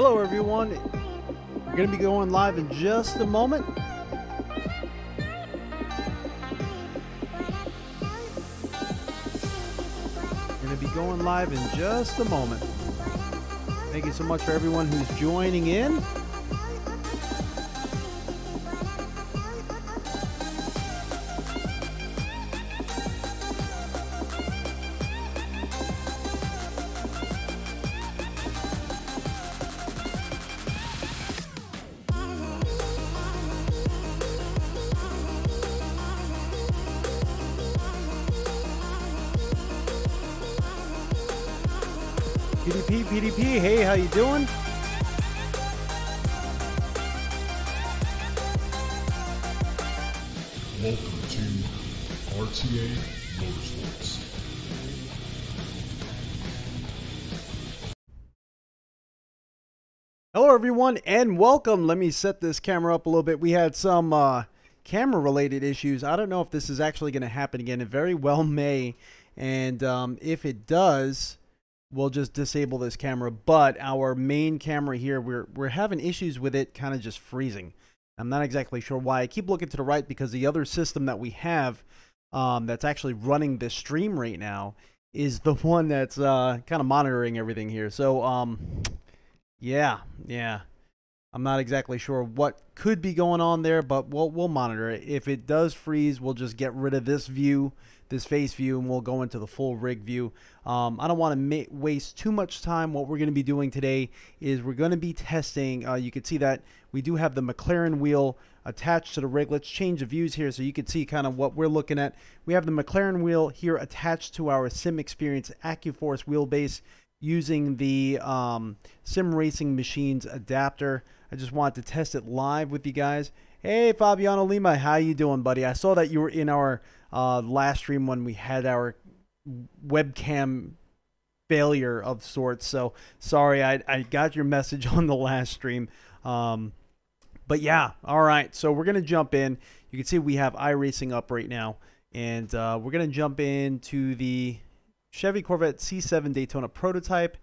Hello everyone, we're going to be going live in just a moment. Thank you so much for everyone who's joining in. PDP, hey, how you doing? Welcome to RTA Motorsports. Hello everyone and welcome. Let me set this camera up a little bit. We had some camera related issues. I don't know if this is actually going to happen again. It very well may, and if it does, we'll just disable this camera. But our main camera here, we're having issues with it kind of just freezing. I'm not exactly sure why. I keep looking to the right because the other system that we have that's actually running this stream right now is the one that's kind of monitoring everything here. So yeah, I'm not exactly sure what could be going on there, but we'll monitor it. If it does freeze, we'll just get rid of this view, this face view, and we'll go into the full rig view. I don't want to waste too much time. What we're going to be doing today is we're going to be testing. You can see that we do have the McLaren wheel attached to the rig. Let's change the views here so you can see kind of what we're looking at. We have the McLaren wheel here attached to our Sim Experience AccuForce wheelbase using the Sim Racing Machines adapter. I just wanted to test it live with you guys. Hey, Fabiano Lima, how you doing, buddy? I saw that you were in our last stream when we had our webcam failure of sorts. So sorry, I got your message on the last stream. But yeah, all right. So we're gonna jump in. You can see we have Iracing up right now, and we're gonna jump into the Chevy Corvette C7 Daytona prototype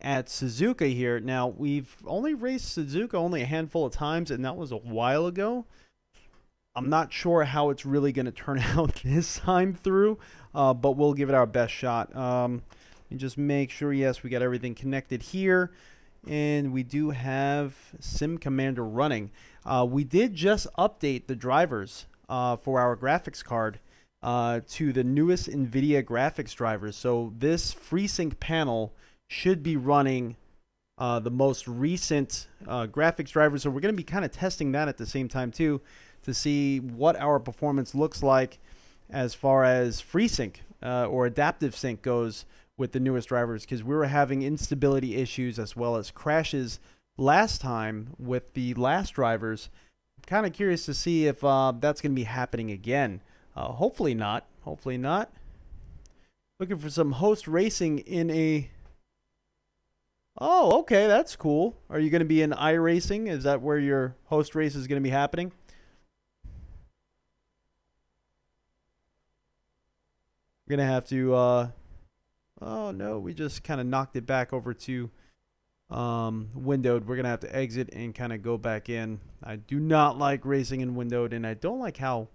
at Suzuka here. Now, we've only raced Suzuka only a handful of times, and that was a while ago. I'm not sure how it's really going to turn out this time through, but we'll give it our best shot. Let me just make sure, yes, we got everything connected here, and we do have Sim Commander running. We did just update the drivers for our graphics card to the newest NVIDIA graphics drivers. So this FreeSync panel should be running the most recent graphics drivers. So we're going to be kind of testing that at the same time too, to see what our performance looks like as far as FreeSync or adaptive sync goes with the newest drivers, because we were having instability issues as well as crashes last time with the last drivers. I'm kind of curious to see if that's going to be happening again. Hopefully not. Hopefully not. Looking for some host racing in a... Oh, okay, that's cool. Are you going to be in Iracing? Is that where your host race is going to be happening? We're going to have to... oh, no, we just kind of knocked it back over to windowed. We're going to have to exit and kind of go back in. I do not like racing in windowed, and I don't like how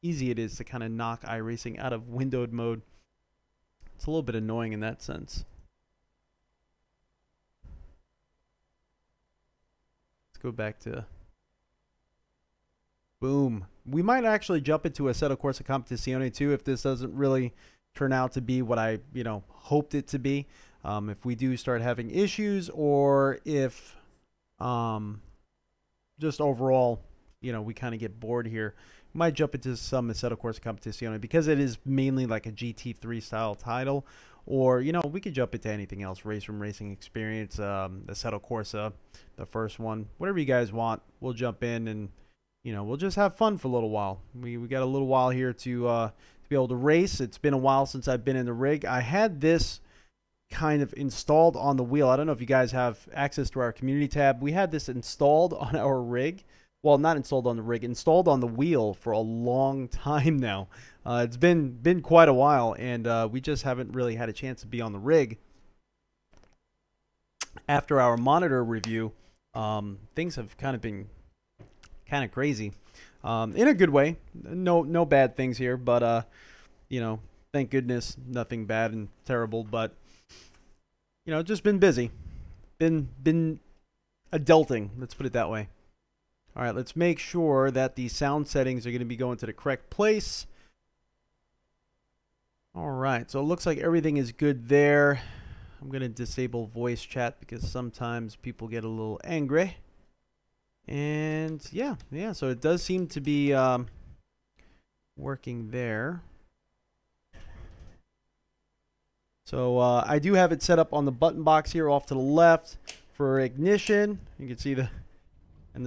easy it is to kind of knock iRacing out of windowed mode. It's a little bit annoying in that sense. Let's go back to boom. We might actually jump into Assetto Corsa Competizione too if this doesn't really turn out to be what I hoped it to be. If we do start having issues, or if just overall we kind of get bored here, might jump into some Assetto Corsa Competizione because it is mainly like a GT3 style title. Or, we could jump into anything else. Race from Racing Experience, Assetto Corsa, the first one. Whatever you guys want, we'll jump in and, we'll just have fun for a little while. We got a little while here to be able to race. It's been a while since I've been in the rig. I had this kind of installed on the wheel. I don't know if you guys have access to our community tab. We had this installed on our rig. Well, not installed on the rig, installed on the wheel for a long time now. It's been quite a while, and we just haven't really had a chance to be on the rig. after our monitor review, things have kind of been kind of crazy, in a good way. No bad things here, but you know, thank goodness nothing bad and terrible. But you know, just been busy, been adulting. Let's put it that way. All right, let's make sure that the sound settings are going to be going to the correct place. All right, so it looks like everything is good there. I'm going to disable voice chat because sometimes people get a little angry. And yeah, so it does seem to be working there. So I do have it set up on the button box here off to the left for ignition. You can see the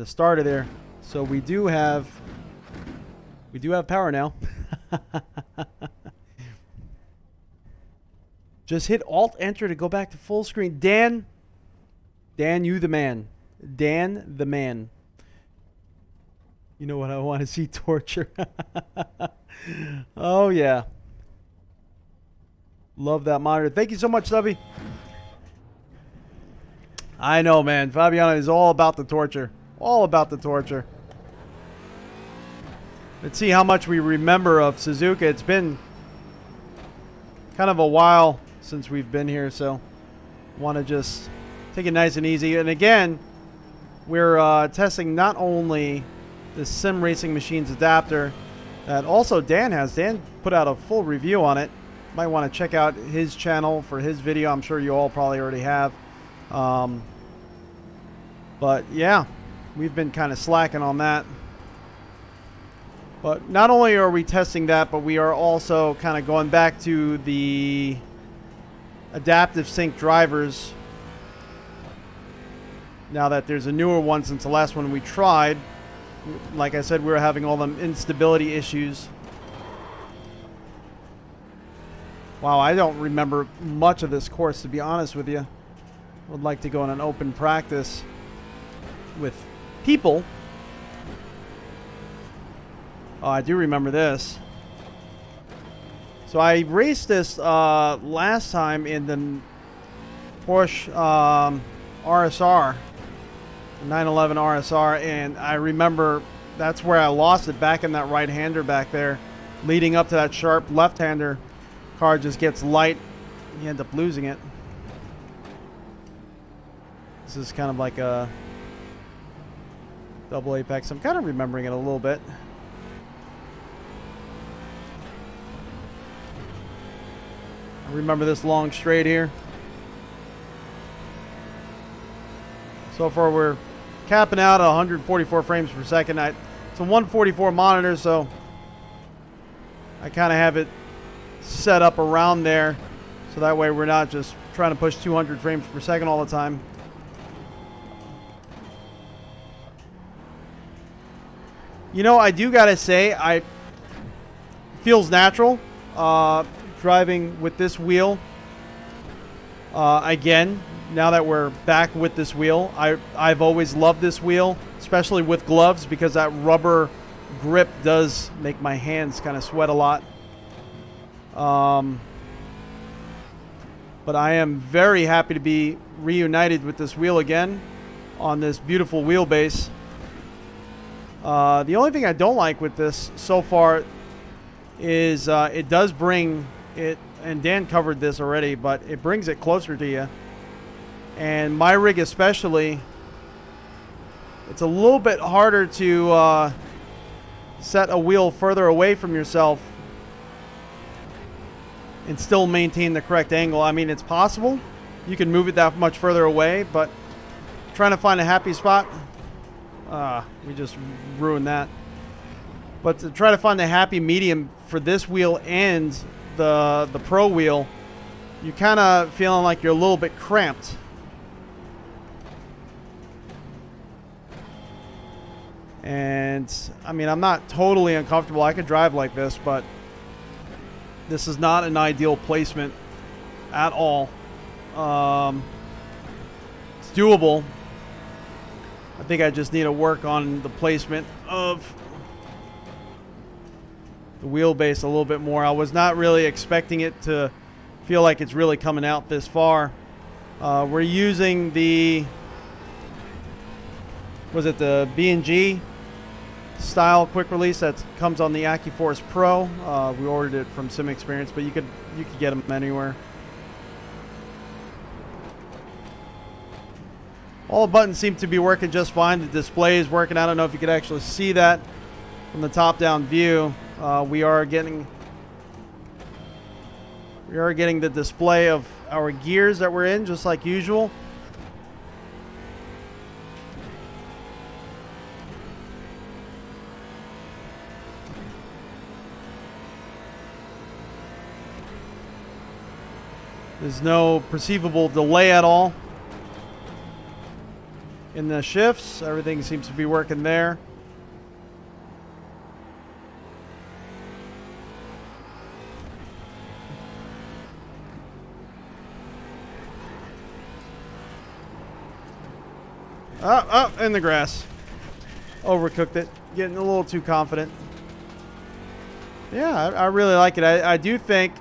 starter there. So we do have power now. Just hit Alt Enter to go back to full screen. Dan, you the man. Dan the man. You know what I want to see? Torture. Oh yeah. Love that monitor. Thank you so much, Stubby. I know, man. Fabiana is all about the torture. All about the torture. Let's see how much we remember of Suzuka. It's been kind of a while since we've been here, so want to just take it nice and easy. And again, we're testing not only the Sim Racing Machines adapter that also Dan has. Dan put out a full review on it. Might want to check out his channel for his video. I'm sure you all probably already have. But yeah, we've been kind of slacking on that. But not only are we testing that, but we are also kind of going back to the adaptive sync drivers. Now that there's a newer one since the last one we tried. Like I said, we were having all them instability issues. Wow, I don't remember much of this course, to be honest with you. Would like to go in an open practice with people. Oh, I do remember this. So I raced this last time in the Porsche RSR, 911 RSR, and I remember that's where I lost it, back in that right-hander back there, leading up to that sharp left-hander. Car just gets light, you end up losing it. This is kind of like a double apex. I'm kind of remembering it a little bit. I remember this long straight here. So far we're capping out at 144 frames per second. It's a 144 monitor, so I kind of have it set up around there, so that way we're not just trying to push 200 frames per second all the time. You know, I do gotta say, it feels natural driving with this wheel. Again, now that we're back with this wheel, I've always loved this wheel, especially with gloves, because that rubber grip does make my hands kind of sweat a lot. But I am very happy to be reunited with this wheel again on this beautiful wheelbase. The only thing I don't like with this so far is it does bring it, and Dan covered this already, but it brings it closer to you. And my rig especially, it's a little bit harder to set a wheel further away from yourself and still maintain the correct angle. I mean, it's possible. You can move it that much further away, but trying to find a happy spot, we just ruined that. But to try to find the happy medium for this wheel and the Pro wheel, you're kind of feeling like you're a little bit cramped. And I mean, I'm not totally uncomfortable. I could drive like this, but this is not an ideal placement at all. It's doable. I think I just need to work on the placement of the wheelbase a little bit more. I was not really expecting it to feel like it's really coming out this far. We're using the, was it the B&G style quick release that comes on the AccuForce Pro. We ordered it from Sim Experience, but you could get them anywhere. All the buttons seem to be working just fine. The display is working. I don't know if you could actually see that from the top-down view. We are getting the display of our gears that we're in, just like usual. There's no perceivable delay at all in the shifts. Everything seems to be working there. In the grass. Overcooked it. Getting a little too confident. Yeah, I really like it. I do think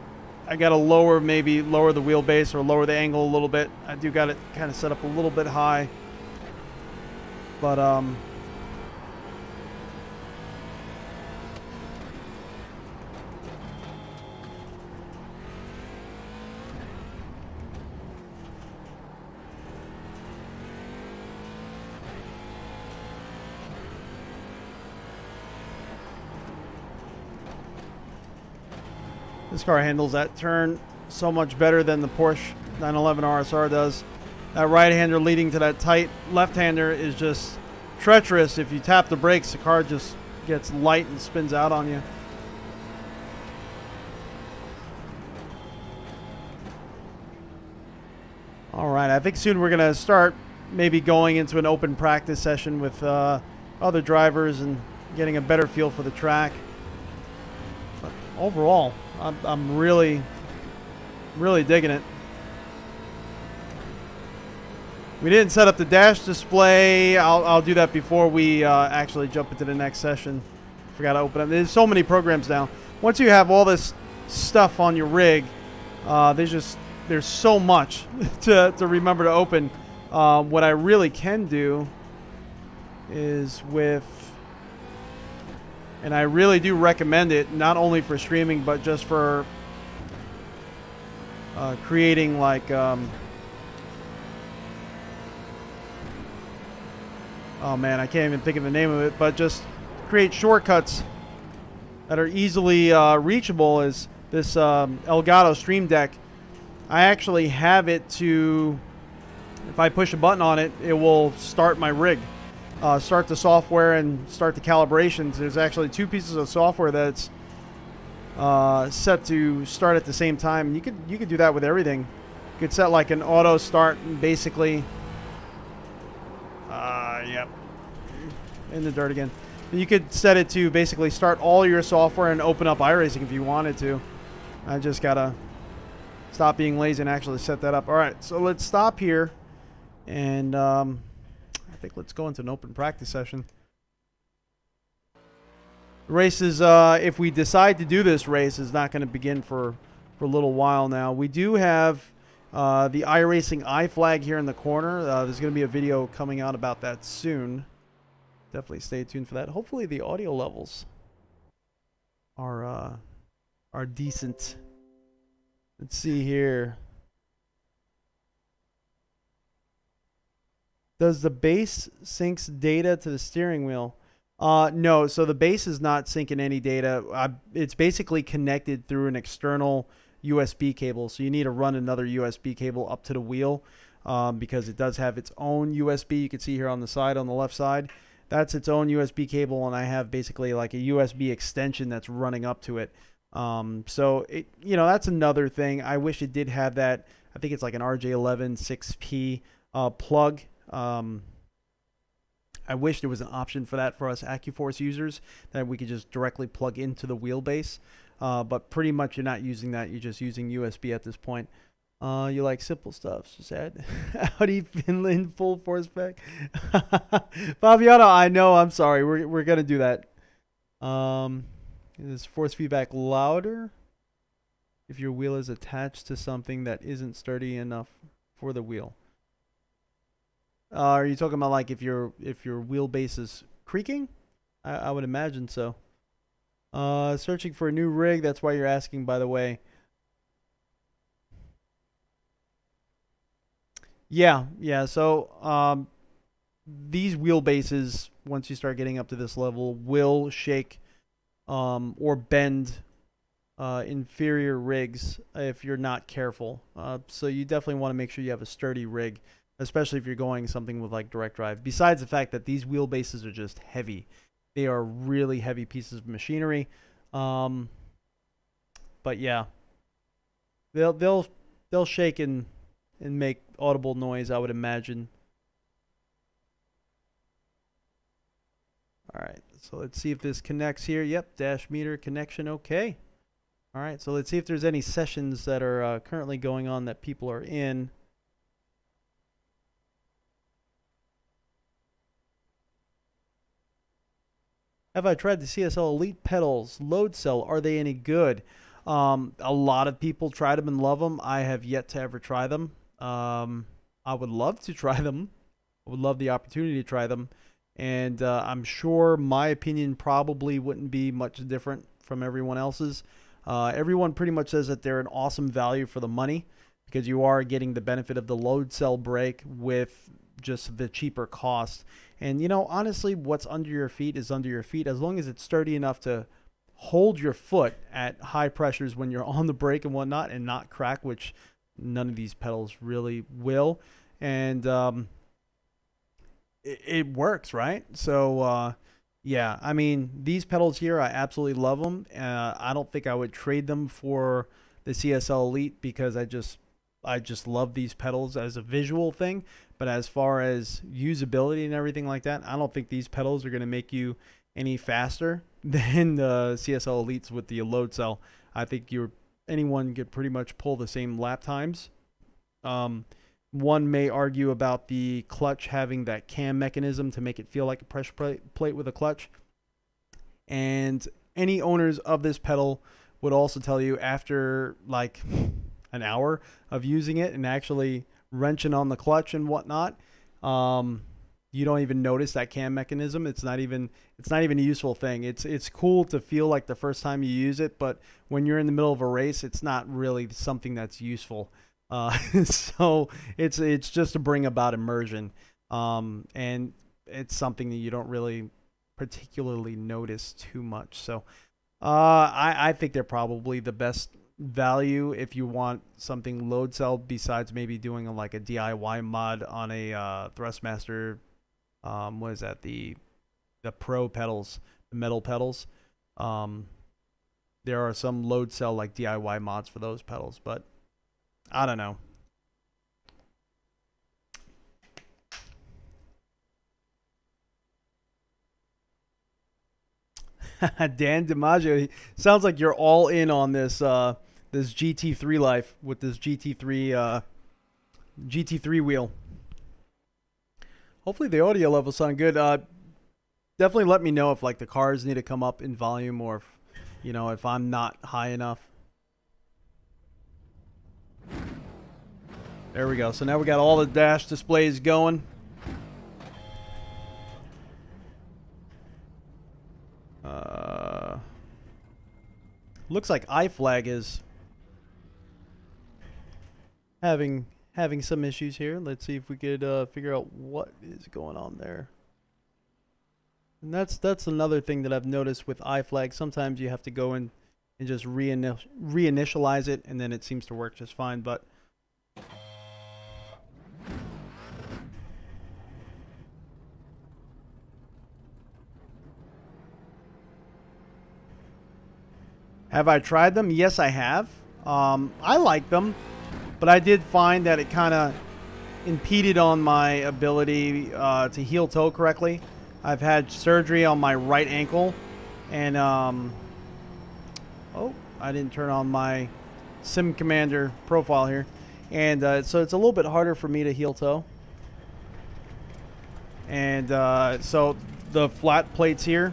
I got to maybe lower the wheelbase or lower the angle a little bit. I do got it kind of set up a little bit high. But, this car handles that turn so much better than the Porsche 911 RSR does. That right-hander leading to that tight left-hander is just treacherous. If you tap the brakes, the car just gets light and spins out on you. All right, I think soon we're going to start maybe going into an open practice session with other drivers and getting a better feel for the track. But overall, I'm really digging it. We didn't set up the dash display. I'll do that before we actually jump into the next session. Forgot to open up. There's so many programs now. Once you have all this stuff on your rig, there's so much to remember to open. What I really can do is and I really do recommend it, not only for streaming, but just for creating like, oh man, I can't even think of the name of it, but just create shortcuts that are easily reachable is this Elgato Stream Deck. I actually have it to, if I push a button on it, it will start my rig. Start the software and start the calibrations. There's actually two pieces of software that's set to start at the same time. You could do that with everything. You could set like an auto start and basically, yep, in the dirt again. You could set it to basically start all your software and open up Iracing if you wanted to. I just gotta stop being lazy and actually set that up. All right, so let's stop here and I think let's go into an open practice session. The race is, if we decide to do this race, is not going to begin for a little while now. We do have the Iracing iFlag here in the corner. There's going to be a video coming out about that soon. Definitely stay tuned for that. Hopefully the audio levels are decent. Let's see here. Does the base syncs data to the steering wheel? No, so the base is not syncing any data. It's basically connected through an external USB cable. So you need to run another USB cable up to the wheel because it does have its own USB. You can see here on the side, on the left side. That's its own USB cable, and I have basically like a USB extension that's running up to it. So, that's another thing. I wish it did have that. I think it's like an RJ11 6P plug. I wish there was an option for that for us AccuForce users, that we could just directly plug into the wheelbase. But pretty much you're not using that. You're just using USB at this point. You like simple stuff, she said. Audi Finland full force spec. Fabiano, I know. I'm sorry. We're going to do that. Is force feedback louder if your wheel is attached to something that isn't sturdy enough for the wheel. Are you talking about like if your wheelbase is creaking? I would imagine so. Searching for a new rig. That's why you're asking, by the way. Yeah. So these wheelbases, once you start getting up to this level, will shake or bend inferior rigs if you're not careful. So you definitely want to make sure you have a sturdy rig, especially if you're going something with like direct drive. Besides the fact that these wheelbases are just heavy. They are really heavy pieces of machinery. But yeah. They'll shake and make audible noise, I would imagine. All right, so let's see if this connects here. Yep, dash meter connection, okay. All right, so let's see if there's any sessions that are currently going on that people are in. Have I tried the CSL Elite pedals? Load cell, are they any good? A lot of people try them and love them. I have yet to ever try them. I would love to try them. I would love the opportunity to try them. And I'm sure my opinion probably wouldn't be much different from everyone else's. Everyone pretty much says that they're an awesome value for the money because you are getting the benefit of the load cell brake with just the cheaper cost. And, you know, honestly, what's under your feet is under your feet. As long as it's sturdy enough to hold your foot at high pressures when you're on the brake and whatnot and not crack, which none of these pedals really will. And it works, right? So, yeah, I mean, these pedals here, I absolutely love them. I don't think I would trade them for the CSL Elite because I just love these pedals as a visual thing. But as far as usability and everything like that, I don't think these pedals are going to make you any faster than the CSL Elites with the load cell. I think anyone could pretty much pull the same lap times. One may argue about the clutch having that cam mechanism to make it feel like a pressure plate with a clutch. And any owners of this pedal would also tell you after like an hour of using it and actually wrenching on the clutch and whatnot, you don't even notice that cam mechanism. It's not even a useful thing. It's cool to feel like the first time you use it, but when you're in the middle of a race, it's not really something that's useful. So it's just to bring about immersion, and it's something that you don't really particularly notice too much. So I think they're probably the best value if you want something load cell besides maybe doing like a DIY mod on a Thrustmaster. What is that? The Pro pedals, the metal pedals. There are some load cell like DIY mods for those pedals, but I don't know. Dan DiMaggio, sounds like you're all in on this this GT3 life with this GT3 wheel. Hopefully the audio levels sound good. Definitely let me know if like the cars need to come up in volume or if, you know, if I'm not high enough. There we go. So now we got all the dash displays going. Looks like iFlag is having some issues here. Let's see if we could figure out what is going on there. And that's another thing that I've noticed with iFlag. Sometimes you have to go in and just reinitialize it, and then it seems to work just fine. But have I tried them? Yes, I have. I like them, but I did find that it kind of impeded on my ability to heel toe correctly. I've had surgery on my right ankle, and oh, I didn't turn on my Sim Commander profile here, and so it's a little bit harder for me to heel toe. And so the flat plates here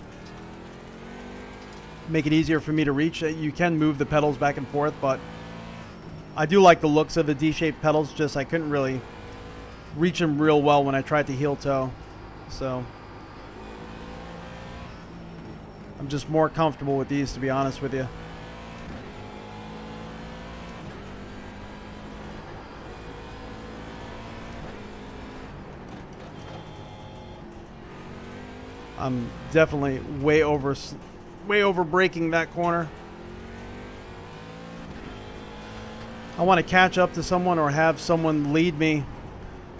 make it easier for me to reach. You can move the pedals back and forth, but I do like the looks of the D-shaped pedals, just I couldn't really reach them real well when I tried to heel toe. So I'm just more comfortable with these, to be honest with you. I'm definitely way over braking that corner. I want to catch up to someone or have someone lead me,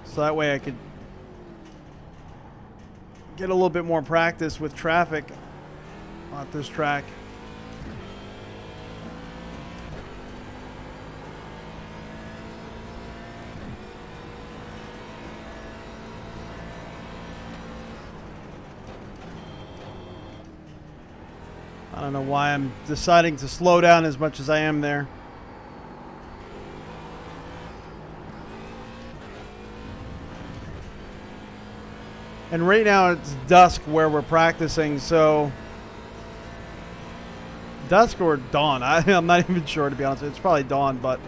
so that way I could get a little bit more practice with traffic on this track. I don't know why I'm deciding to slow down as much as I am there. And right now it's dusk where we're practicing, so dusk or dawn, I'm not even sure, to be honest. It's probably dawn, but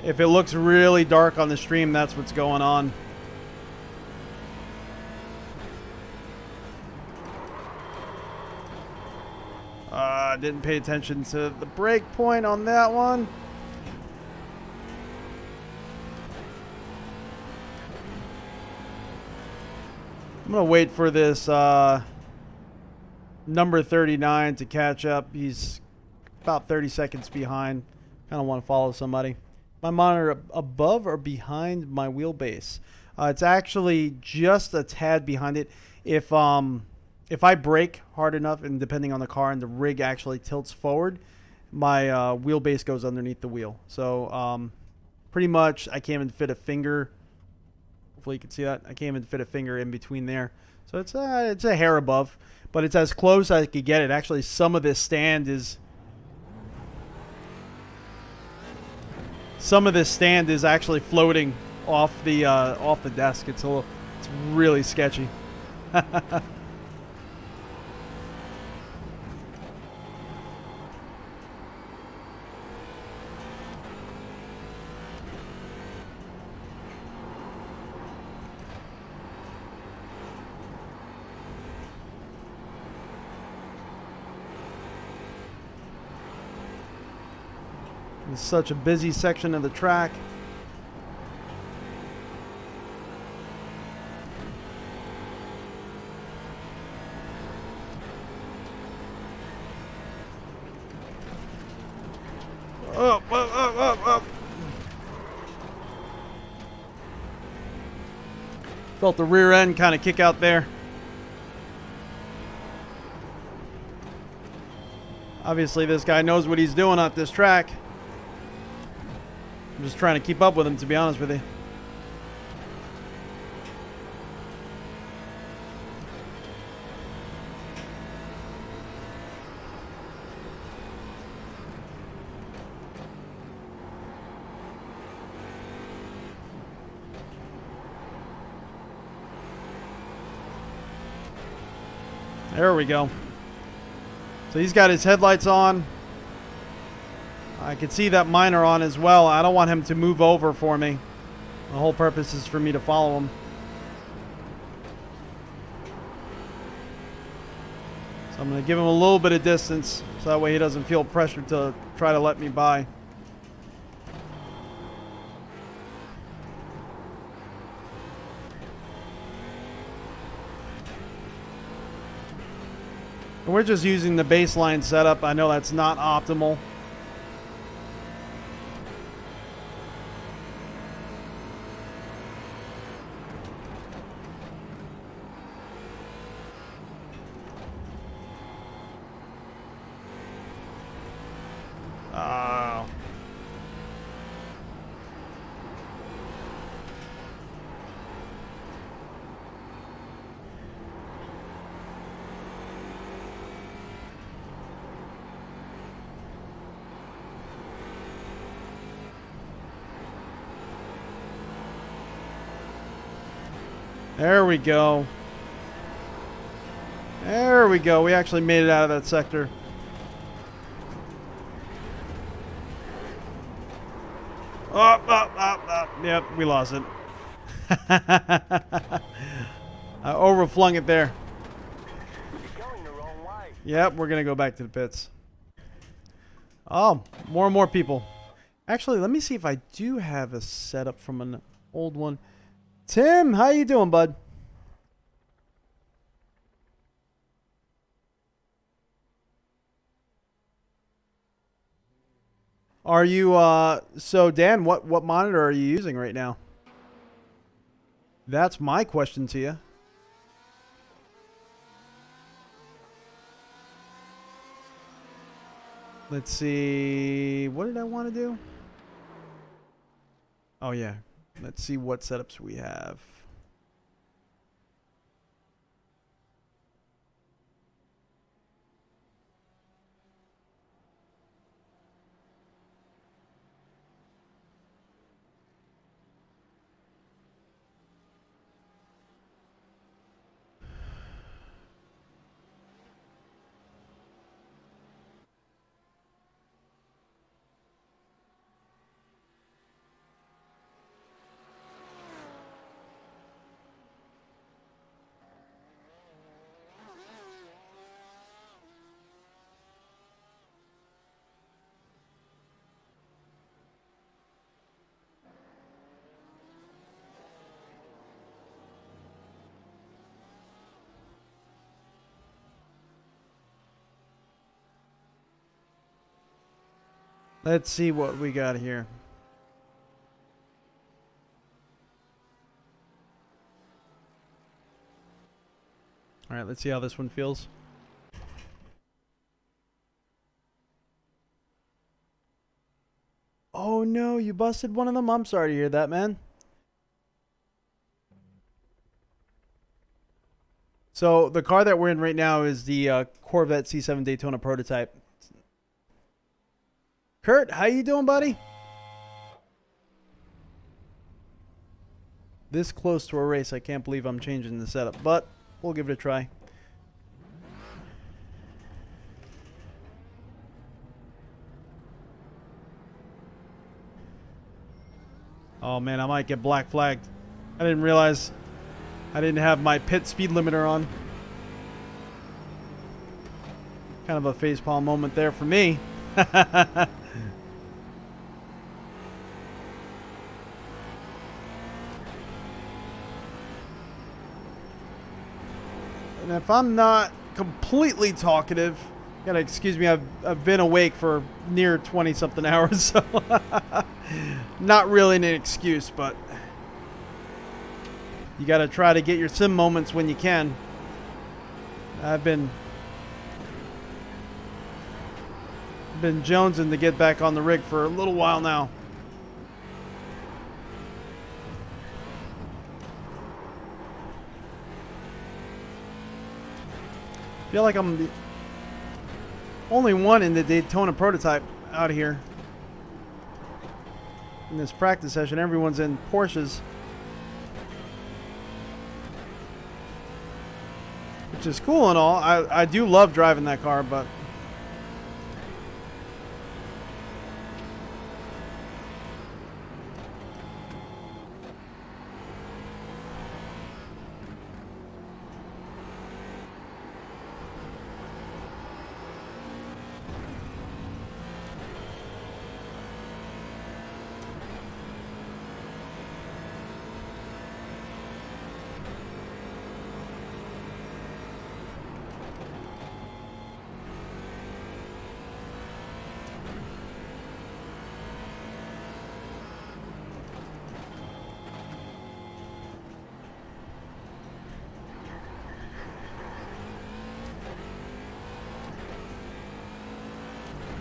if it looks really dark on the stream, that's what's going on. Didn't pay attention to the brake point on that one. I'm going to wait for this number 39 to catch up. He's about 30 seconds behind. Kind of want to follow somebody. My monitor above or behind my wheelbase? It's actually just a tad behind it. If I brake hard enough, and depending on the car, and the rig actually tilts forward, my wheelbase goes underneath the wheel. So pretty much I can't even fit a finger. Hopefully you can see that. I can't even fit a finger in between there. So it's a hair above, but it's as close as I could get it. Actually, some of this stand is actually floating off the desk. It's really sketchy. It's such a busy section of the track. Up. Felt the rear end kind of kick out there. Obviously, this guy knows what he's doing on this track. I'm just trying to keep up with him, to be honest with you. There we go. So he's got his headlights on. I can see that mine are on as well. I don't want him to move over for me. The whole purpose is for me to follow him. So I'm going to give him a little bit of distance so that way he doesn't feel pressured to try to let me by. And we're just using the baseline setup. I know that's not optimal. There we go. There we go. We actually made it out of that sector. Yep, we lost it. I overflung it there. You're going the wrong way. Yep, we're gonna go back to the pits. Oh, more and more people. Actually, let me see if I do have a setup from an old one. Tim, how you doing, bud? Are you so Dan, what monitor are you using right now? That's my question to you. Let's see. What did I want to do? Oh yeah. Let's see what setups we have. Let's see what we got here. All right, let's see how this one feels. Oh no, you busted one of them? I'm sorry to hear that, man. So the car that we're in right now is the Corvette C7 Daytona prototype. Kurt, how you doing, buddy? This close to a race, I can't believe I'm changing the setup, but we'll give it a try. Oh man, I might get black flagged. I didn't realize I didn't have my pit speed limiter on. Kind of a facepalm moment there for me. And if I'm not completely talkative, you gotta excuse me, I've been awake for near 20-something hours, so not really an excuse, but you gotta try to get your sim moments when you can. I've been jonesing to get back on the rig for a little while now. I feel like I'm the only one in the Daytona prototype out here in this practice session. Everyone's in Porsches, which is cool and all. I do love driving that car, but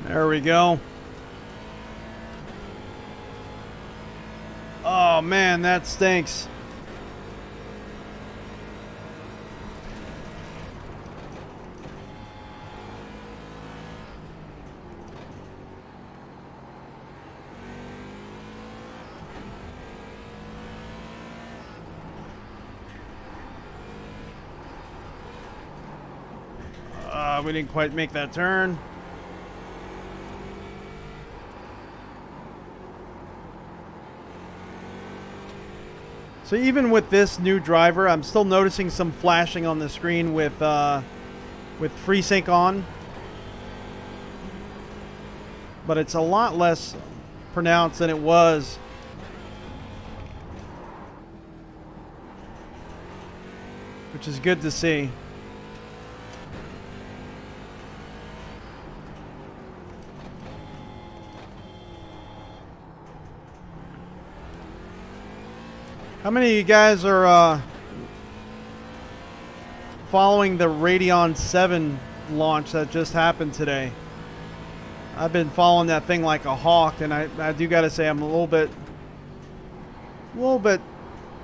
there we go. Oh man, that stinks. We didn't quite make that turn. So even with this new driver, I'm still noticing some flashing on the screen with FreeSync on. But it's a lot less pronounced than it was. Which is good to see. How many of you guys are following the Radeon 7 launch that just happened today? I've been following that thing like a hawk, and I do gotta say I'm a little bit,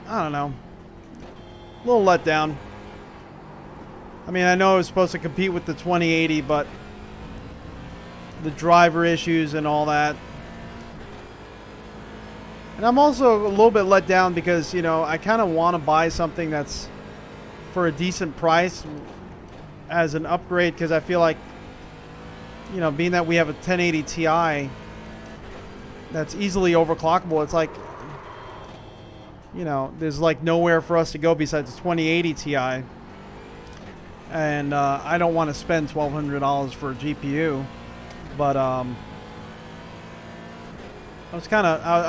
I don't know, a little let down. I mean, I know it was supposed to compete with the 2080, but the driver issues and all that. And I'm also a little bit let down because, you know, I kind of want to buy something that's for a decent price as an upgrade, because I feel like, you know, being that we have a 1080 Ti that's easily overclockable, it's like, you know, there's like nowhere for us to go besides the 2080 Ti. And I don't want to spend $1,200 for a GPU, but I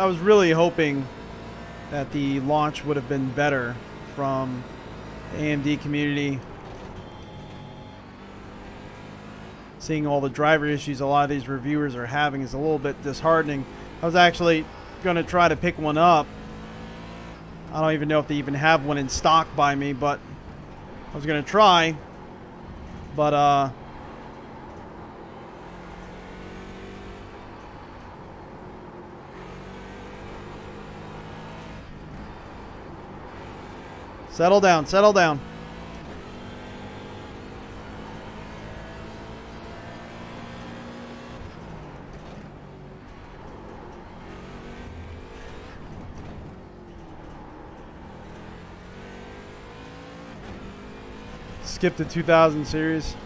was really hoping that the launch would have been better from the AMD community. Seeing all the driver issues a lot of these reviewers are having is a little bit disheartening. I was actually going to try to pick one up. I don't even know if they even have one in stock by me, but I was going to try. But settle down, settle down. Skip the 2000 series.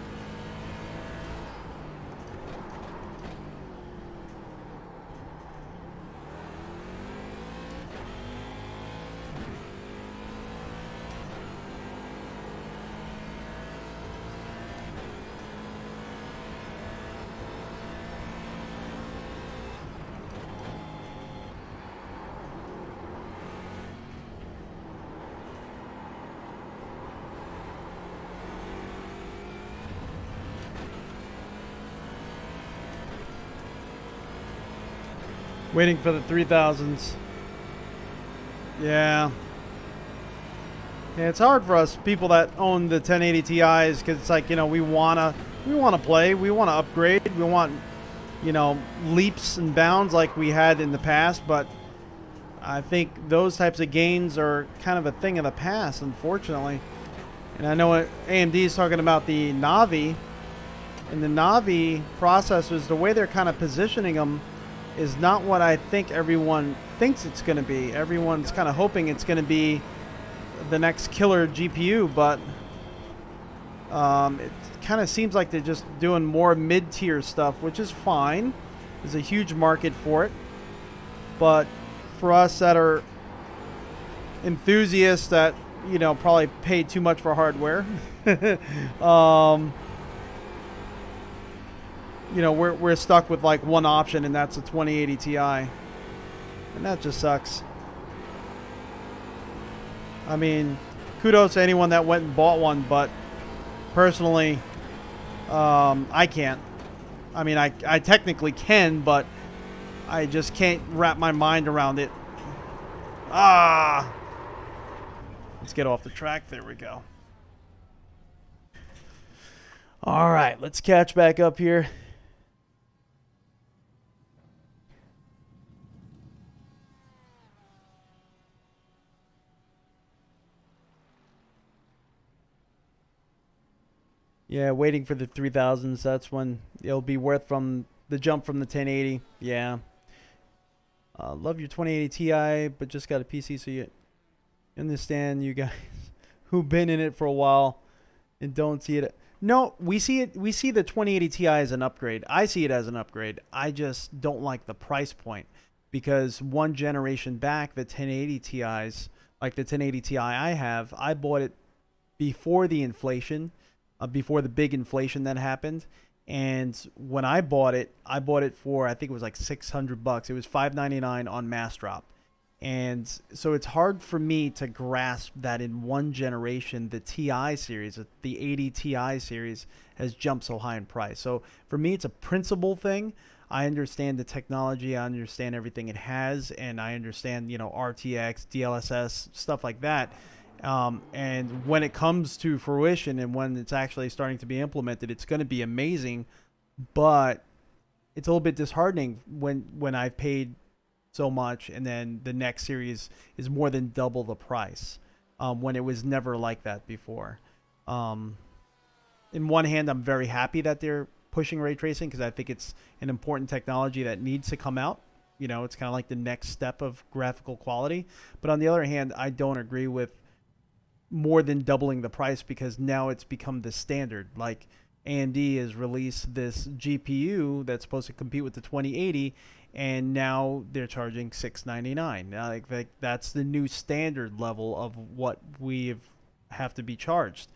Waiting for the 3000s. Yeah. Yeah, it's hard for us people that own the 1080 Ti's, because it's like, you know, we wanna play, we wanna upgrade, we want, you know, leaps and bounds like we had in the past, but I think those types of gains are kind of a thing of the past, unfortunately. And I know what AMD is talking about the Navi, and the Navi processors, the way they're kind of positioning them is not what I think everyone thinks it's going to be. Everyone's kind of hoping it's going to be the next killer GPU, but it kind of seems like they're just doing more mid-tier stuff, which is fine. There's a huge market for it. But for us that are enthusiasts that, you know, probably pay too much for hardware, you know, we're stuck with like one option, and that's a 2080 Ti, and that just sucks. I mean, kudos to anyone that went and bought one, but personally, I can't. I mean, I technically can, but I just can't wrap my mind around it. Ah! Let's get off the track. There we go. All right, let's catch back up here. Yeah, waiting for the 3000s. That's when it'll be worth from the jump from the 1080. Yeah. Love your 2080 Ti, but just got a PC, so you understand, you guys who've been in it for a while and don't see it. No, we see it. We see the 2080 Ti as an upgrade. I see it as an upgrade. I just don't like the price point, because one generation back, the 1080 Ti's like the 1080 Ti I have, I bought it before the inflation, before the big inflation that happened. And when I bought it for, I think it was like $600. It was $599 on Mass Drop. And so it's hard for me to grasp that in one generation, the Ti series, the 80 Ti series, has jumped so high in price. So for me, it's a principle thing. I understand the technology, I understand everything it has, and I understand, you know, RTX, DLSS, stuff like that. And when it comes to fruition and when it's actually starting to be implemented, it's going to be amazing. But it's a little bit disheartening when I've paid so much and then the next series is more than double the price, when it was never like that before. In one hand, I'm very happy that they're pushing ray tracing because I think it's an important technology that needs to come out. You know, it's kind of like the next step of graphical quality. But on the other hand, I don't agree with more than doubling the price, because now it's become the standard. Like AMD has released this GPU that's supposed to compete with the 2080, and now they're charging $699. Like that's the new standard level of what we have to be charged.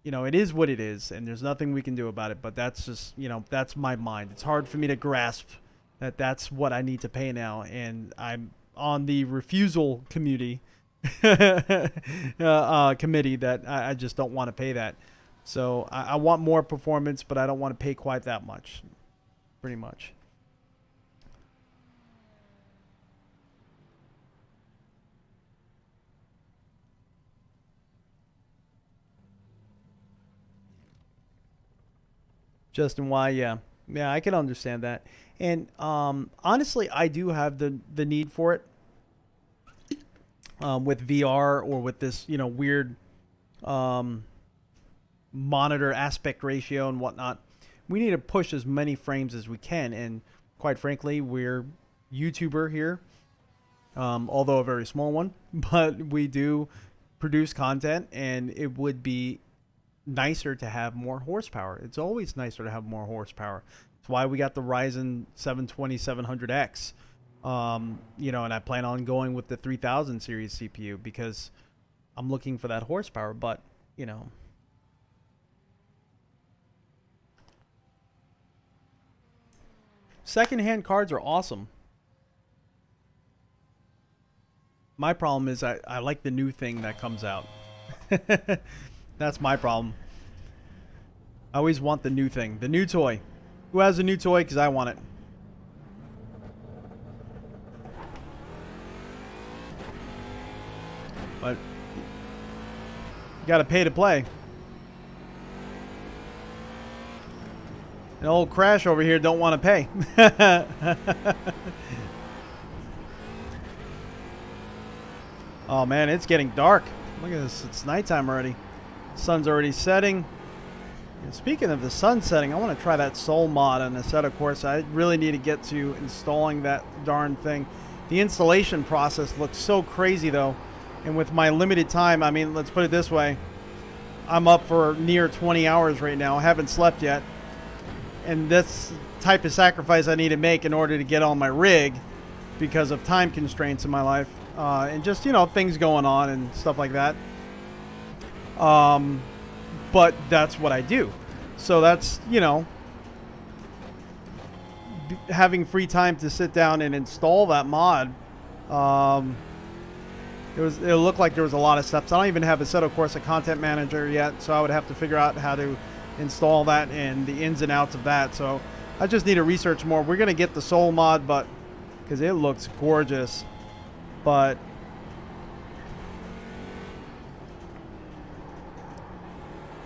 You know, it is what it is, and there's nothing we can do about it. But that's just, you know, that's my mind. It's hard for me to grasp that that's what I need to pay now, and I'm on the refusal committee committee that I just don't want to pay that. So I want more performance, but I don't want to pay quite that much, pretty much. Justin, why? Yeah, I can understand that. And honestly, I do have the need for it, with VR or with this, you know, weird monitor aspect ratio and whatnot. We need to push as many frames as we can, and quite frankly, we're YouTuber here, although a very small one, but we do produce content, and it would be nicer to have more horsepower. It's always nicer to have more horsepower. That's why we got the Ryzen 720-700X. You know, and I plan on going with the 3000 series CPU because I'm looking for that horsepower. But, you know, secondhand cards are awesome. My problem is I like the new thing that comes out. That's my problem. I always want the new thing, the new toy. Who has a new toy? Because I want it. But you got to pay to play. An old Crash over here don't want to pay. Oh man, it's getting dark. Look at this. It's nighttime already. Sun's already setting. And speaking of the sun setting, I want to try that Soul mod on the Assetto Corsa. I really need to get to installing that darn thing. The installation process looks so crazy though. And with my limited time, I mean, let's put it this way. I'm up for near 20 hours right now. I haven't slept yet. And that's the type of sacrifice I need to make in order to get on my rig because of time constraints in my life. And just, you know, things going on and stuff like that. But that's what I do. So that's, you know, having free time to sit down and install that mod. It looked like there was a lot of steps. I don't even have a Assetto Corsa content manager yet, so I would have to figure out how to install that and the ins and outs of that. So I just need to research more. We're gonna get the Soul mod, but because it looks gorgeous, but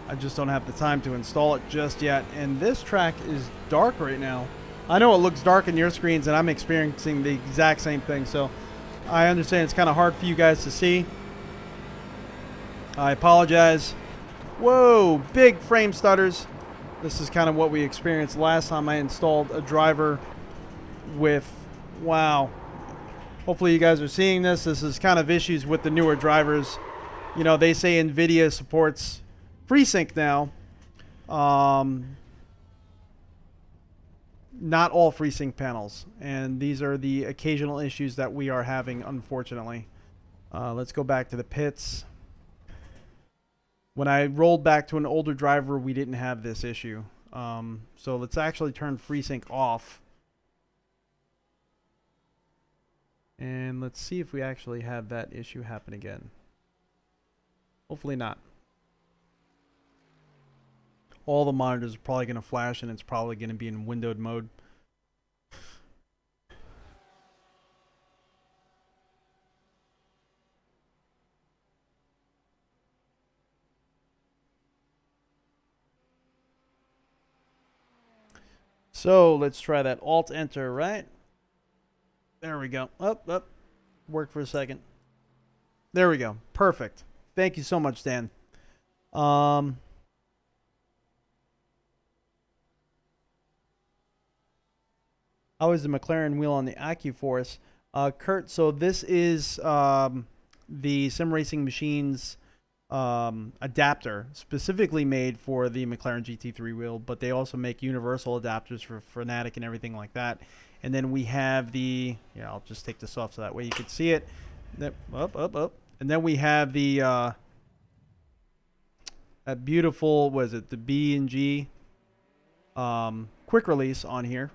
I just don't have the time to install it just yet. And this track is dark right now. I know it looks dark in your screens, and I'm experiencing the exact same thing. So I understand it's kind of hard for you guys to see. I apologize. Whoa, big frame stutters. This is kind of what we experienced last time I installed a driver with, wow. Hopefully you guys are seeing this. This is kind of issues with the newer drivers. You know, they say NVIDIA supports FreeSync now. Not all FreeSync panels, and these are the occasional issues that we are having, unfortunately. Let's go back to the pits. When I rolled back to an older driver, we didn't have this issue. So let's actually turn FreeSync off. And let's see if we actually have that issue happen again. Hopefully not. All the monitors are probably going to flash, and it's probably going to be in windowed mode. So let's try that Alt-Enter, right? There we go. Up. Worked for a second. There we go. Perfect. Thank you so much, Dan. How is the McLaren wheel on the AccuForce? Kurt, so this is the sim racing machine's adapter, specifically made for the McLaren GT3 wheel, but they also make universal adapters for Fanatec and everything like that. And then we have the, yeah, I'll just take this off so that way you can see it. Up. And then we have the that beautiful, was it the B&G quick release on here.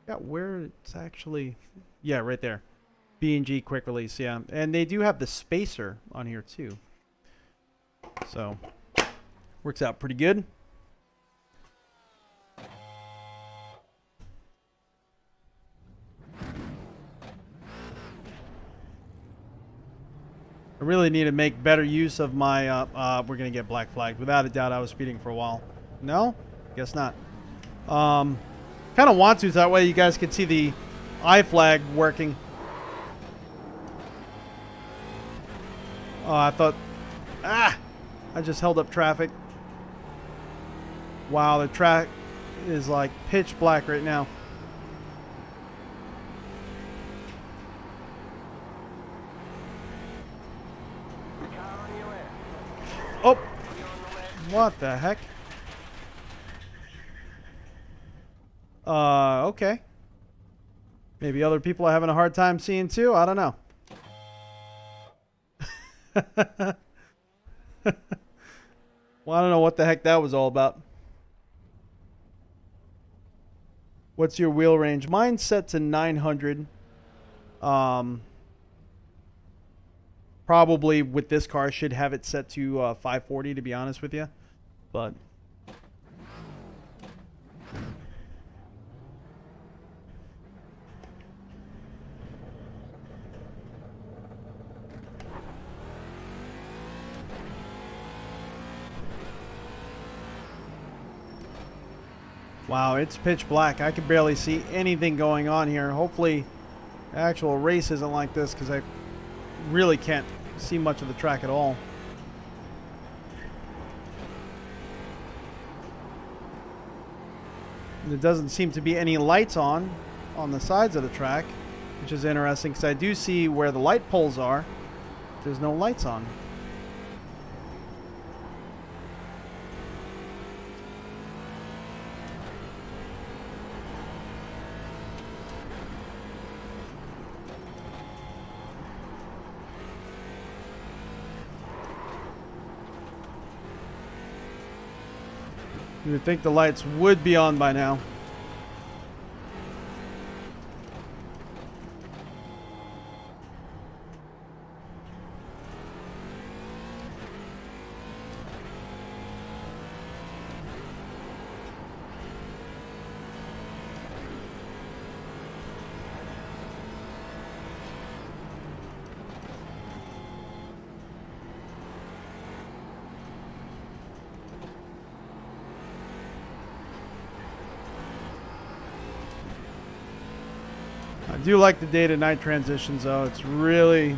Yeah, where it's actually, yeah, right there. B&G quick release, yeah. And they do have the spacer on here too. So, works out pretty good. I really need to make better use of my, we're going to get black flagged. Without a doubt, I was speeding for a while. No? Guess not. Kind of want to, so that way you guys can see the I flag working. Oh, I thought, I just held up traffic. Wow, the track is like pitch black right now. Oh, what the heck? Okay. Maybe other people are having a hard time seeing too. I don't know. Well, I don't know what the heck that was all about. What's your wheel range? Mine's set to 900. Probably with this car should have it set to 540, to be honest with you. But wow, it's pitch black. I can barely see anything going on here. Hopefully the actual race isn't like this, because I really can't see much of the track at all. There doesn't seem to be any lights on the sides of the track, which is interesting, because I do see where the light poles are. There's no lights on. You would think the lights would be on by now. I do like the day to night transitions though. It's really,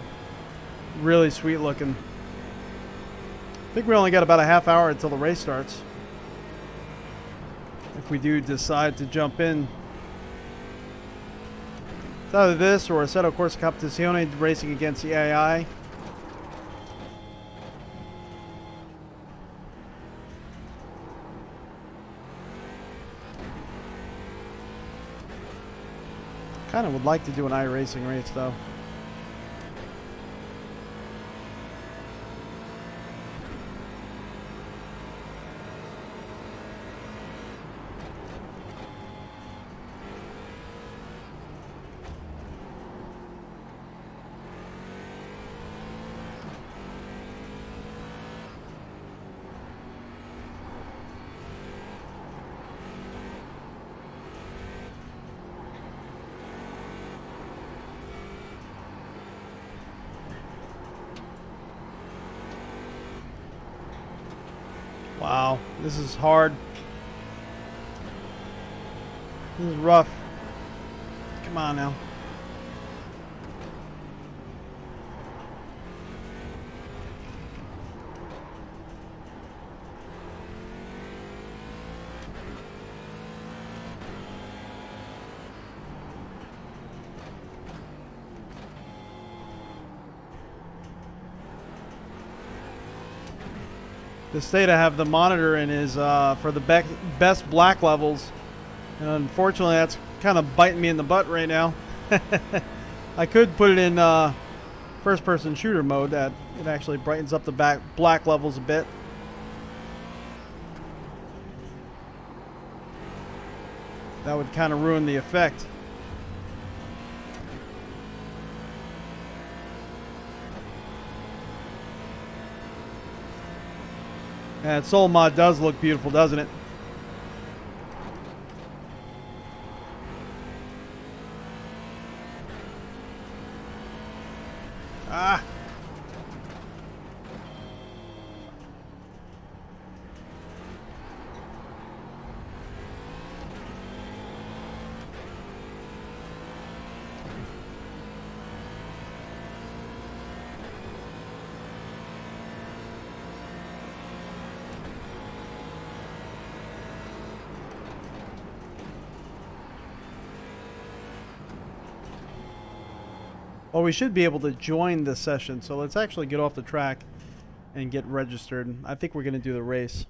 really sweet looking. I think we only got about a half hour until the race starts. If we do decide to jump in. It's either this or Assetto Corsa Competizione racing against the AI. Kind of would like to do an Iracing race though. Wow, this is hard. This is rough. Come on now. The state I have the monitor in is for the best black levels, and unfortunately that's kind of biting me in the butt right now. I could put it in first-person shooter mode. That it actually brightens up the black levels a bit. That would kind of ruin the effect. That soul mod does look beautiful, doesn't it? Ah! Well, we should be able to join the session, so let's actually get off the track and get registered. I think we're going to do the race.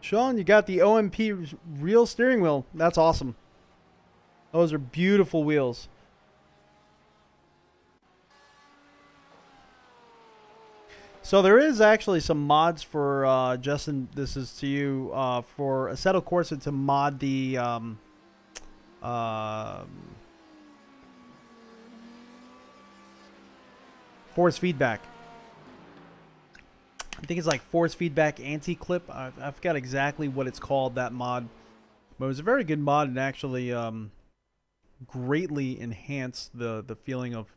Sean, you got the OMP real steering wheel. That's awesome. Those are beautiful wheels. So there is actually some mods for, Justin, this is to you, for Assetto Corsa to mod the force feedback. I think it's like force feedback anti-clip. I forgot exactly what it's called, that mod. But it was a very good mod and actually greatly enhanced the feeling of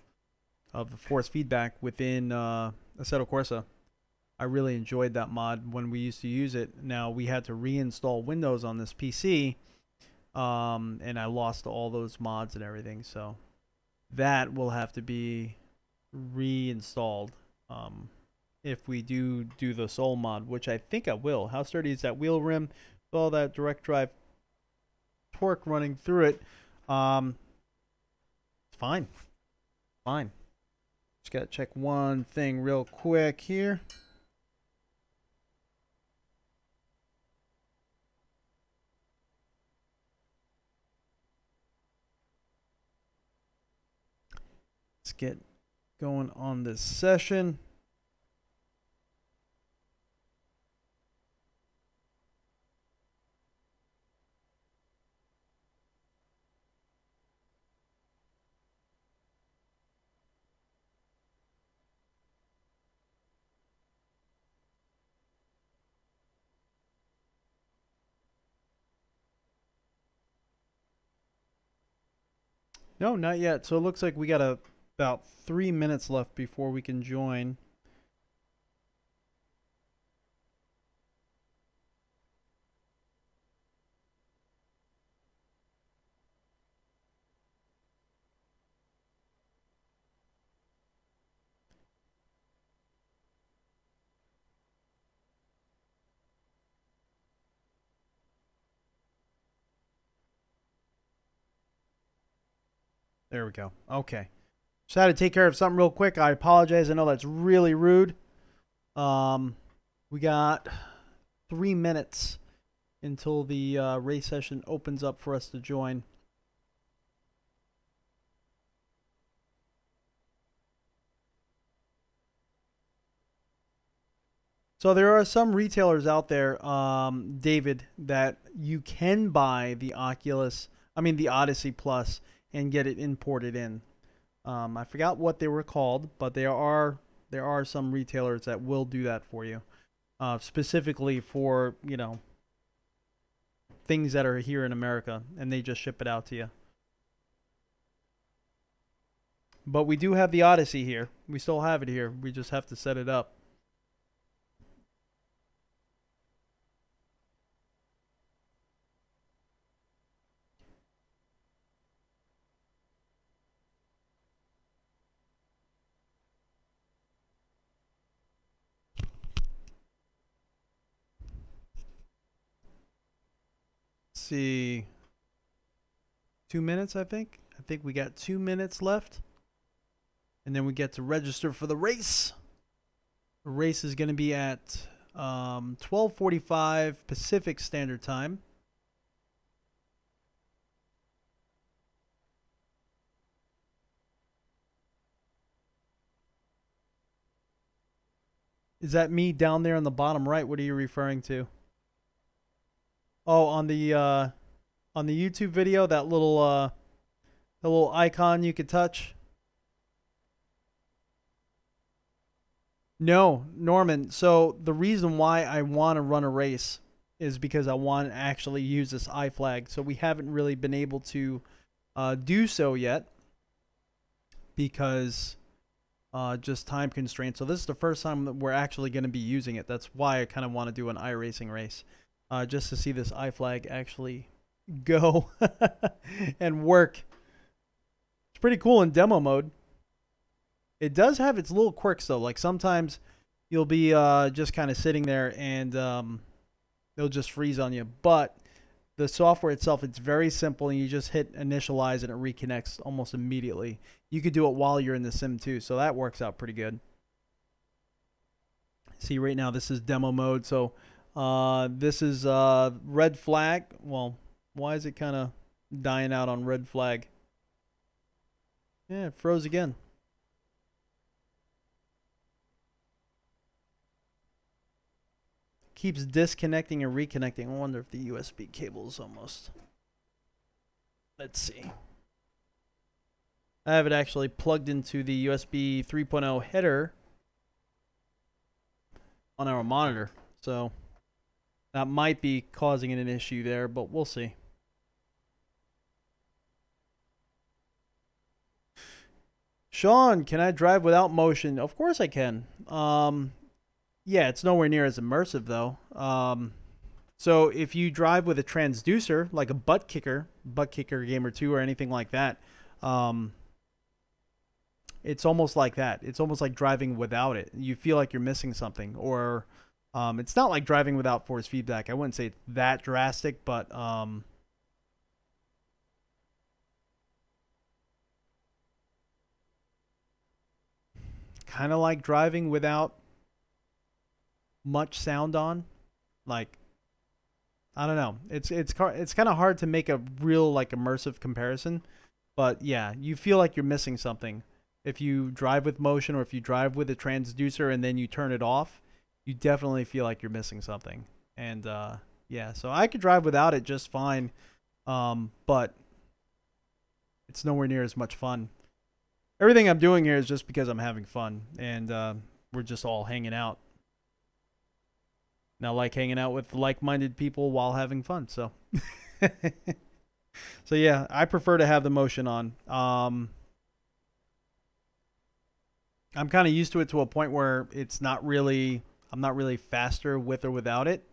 the force feedback within Assetto Corsa. I really enjoyed that mod when we used to use it. Now we had to reinstall Windows on this PC, and I lost all those mods and everything. So that will have to be reinstalled if we do the Soul mod, which I think I will. How sturdy is that wheel rim with all that direct drive torque running through it? It's fine. Fine. Just got to check one thing real quick here. Let's get going on this session. No, not yet. So it looks like we got about 3 minutes left before we can join. There we go. Okay. Just had to take care of something real quick. I apologize. I know that's really rude. We got 3 minutes until the race session opens up for us to join. So there are some retailers out there, David, that you can buy the the Odyssey Plus and get it imported in. I forgot what they were called, but there are some retailers that will do that for you, specifically for, you know, things that are here in America, and they just ship it out to you. But we do have the Odyssey here. We still have it here. We just have to set it up. See, 2 minutes, I think we got 2 minutes left, and then we get to register for the race. The race is going to be at 12:45 Pacific Standard Time. Is that me down there on the bottom right? What are you referring to? Oh, on the YouTube video, that little icon you could touch. No, Norman. So the reason why I want to run a race is because I want to actually use this iFlag. So we haven't really been able to do so yet because just time constraints. So this is the first time that we're actually going to be using it. That's why I kind of want to do an iRacing race. Just to see this iFlag actually go and work. It's pretty cool in demo mode. It does have its little quirks though. Like sometimes you'll be just kind of sitting there and it'll just freeze on you. But the software itself, it's very simple, and you just hit initialize and it reconnects almost immediately. You could do it while you're in the sim too, so that works out pretty good. See, right now this is demo mode, so this is red flag. Well, why is it kind of dying out on red flag? Yeah, it froze again. Keeps disconnecting and reconnecting. I wonder if the USB cable is almost... Let's see. I have it actually plugged into the USB 3.0 header on our monitor, so that might be causing an issue there, but we'll see. Sean, can I drive without motion? Of course I can. Yeah, it's nowhere near as immersive though. So if you drive with a transducer, like a butt kicker Gamer 2 or anything like that, it's almost like that. It's almost like driving without it. You feel like you're missing something, or it's not like driving without force feedback. I wouldn't say it's that drastic, but kind of like driving without much sound on. Like, I don't know. It's kind of hard to make a real like immersive comparison, but yeah, you feel like you're missing something if you drive with motion, or if you drive with a transducer and then you turn it off. You definitely feel like you're missing something. And yeah, so I could drive without it just fine, but it's nowhere near as much fun. Everything I'm doing here is just because I'm having fun, and we're just all hanging out. And I like hanging out with like-minded people while having fun, so. So yeah, I prefer to have the motion on. I'm kind of used to it to a point where it's not really... I'm not really faster with or without it.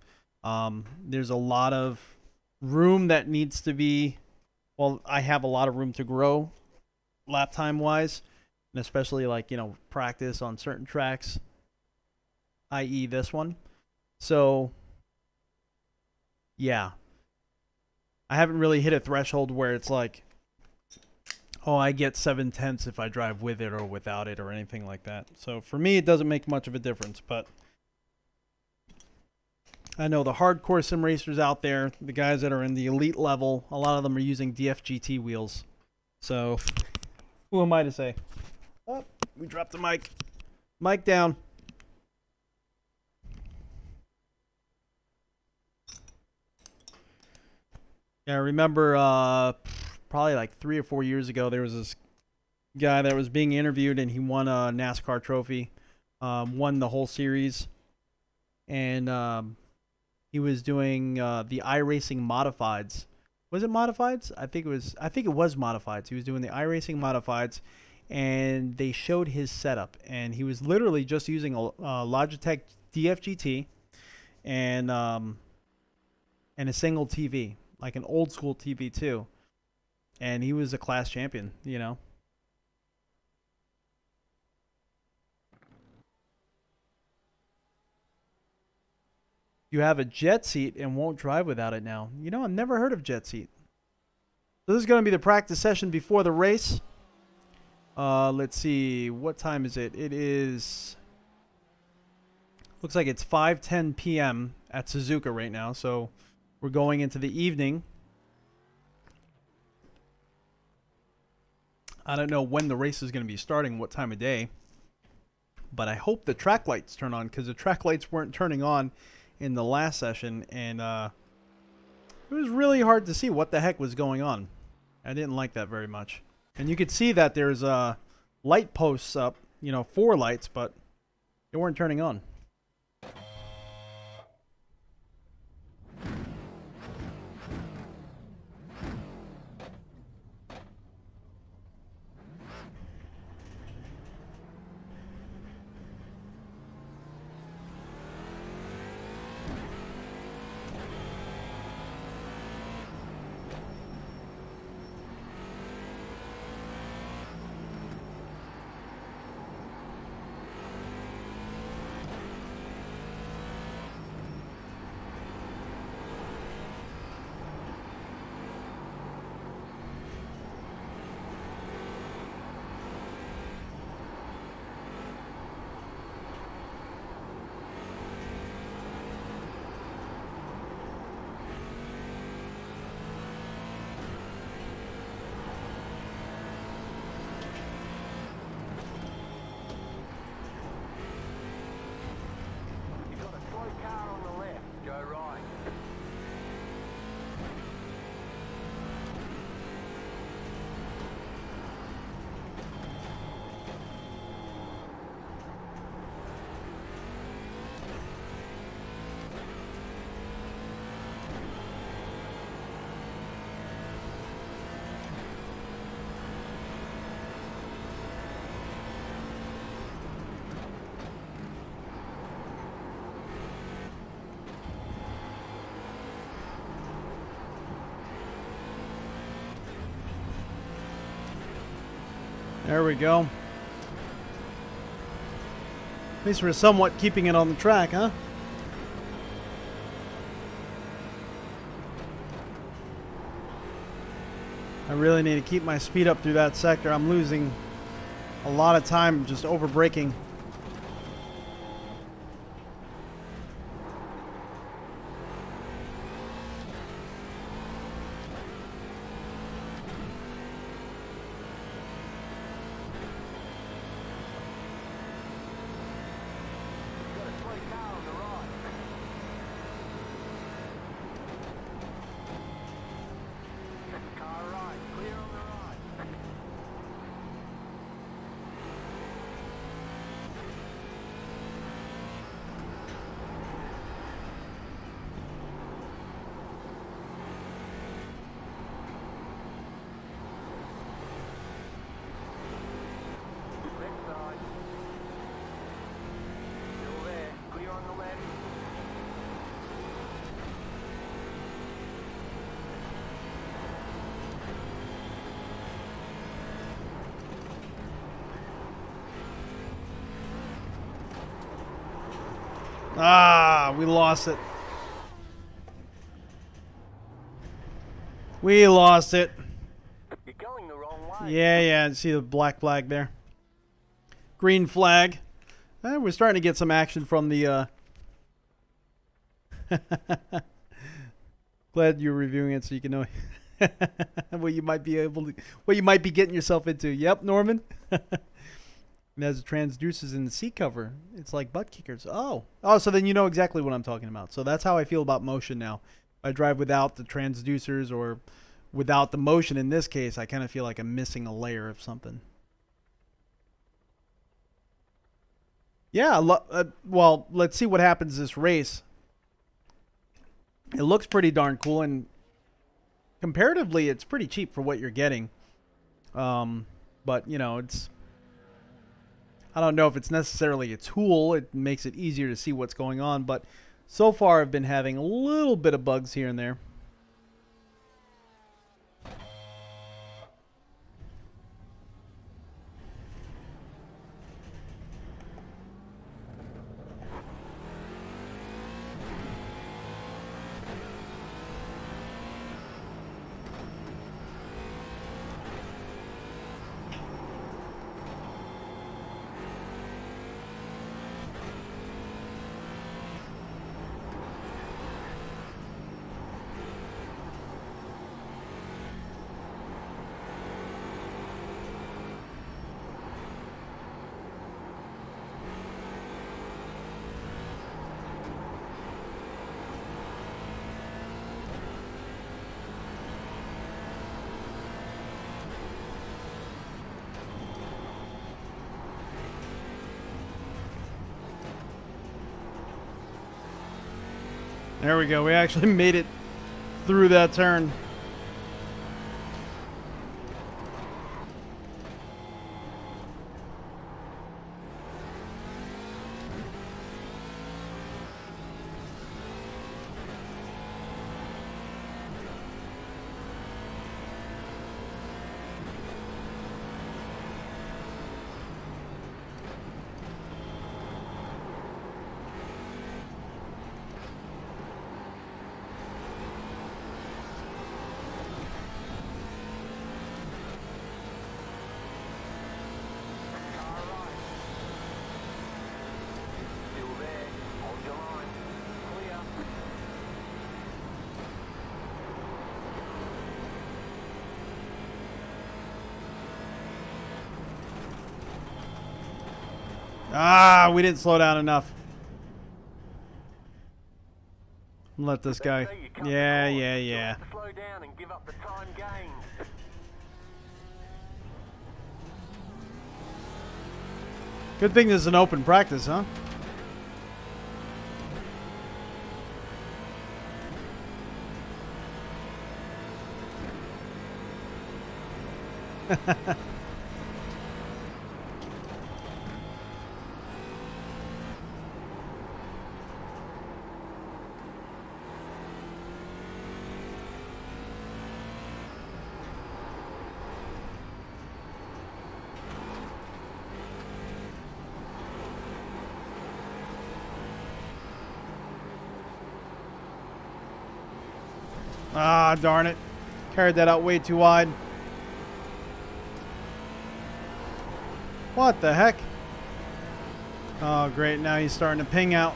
There's a lot of room that needs to be... Well, I have a lot of room to grow lap time wise, and especially like, you know, practice on certain tracks, i.e. this one. So yeah, I haven't really hit a threshold where it's like oh, I get 7/10 if I drive with it or without it or anything like that. So for me, it doesn't make much of a difference. But I know the hardcore sim racers out there, the guys that are in the elite level, a lot of them are using DFGT wheels. So who am I to say? Oh, we dropped the mic. Mic down. Yeah, I remember probably like 3 or 4 years ago, there was this guy that was being interviewed, and he won a NASCAR trophy, won the whole series, and he was doing the Iracing modifieds. Was it modifieds? I think it was modifieds. He was doing the Iracing modifieds, and they showed his setup, and he was literally just using a Logitech DFGT and a single TV, like an old school TV too, and he was a class champion, you know. You have a jet seat and won't drive without it now. You know, I've never heard of jet seat. So this is going to be the practice session before the race. Let's see, what time is it? It is, looks like it's 5:10 p.m. at Suzuka right now, so we're going into the evening. I don't know when the race is going to be starting, what time of day, but I hope the track lights turn on, because the track lights weren't turning on in the last session, and it was really hard to see what the heck was going on. I didn't like that very much. And you could see that there's light posts up, you know, 4 lights, but they weren't turning on. There we go. At least we're somewhat keeping it on the track, huh? I really need to keep my speed up through that sector. I'm losing a lot of time just over braking. Ah, we lost it. We lost it. You're going the wrong way. way. Yeah, see the black flag there. Green flag. We're starting to get some action from the... Glad you're reviewing it so you can know what you might be able to... What you might be getting yourself into. Yep, Norman. It has transducers in the seat cover. It's like butt kickers. Oh, so then you know exactly what I'm talking about. So that's how I feel about motion now. If I drive without the transducers or without the motion in this case, I kind of feel like I'm missing a layer of something. Yeah, well, let's see what happens this race. It looks pretty darn cool, and comparatively, it's pretty cheap for what you're getting. But, you know, it's... I don't know if it's necessarily a tool. It makes it easier to see what's going on. But so far, I've been having a little bit of bugs here and there. There we go. We actually made it through that turn. Ah, we didn't slow down enough. Let this guy. Yeah. Slow down and give up the time gained. Good thing this is an open practice, huh? Ah, darn it. Carried that out way too wide. What the heck? Oh, great. Now he's starting to ping out.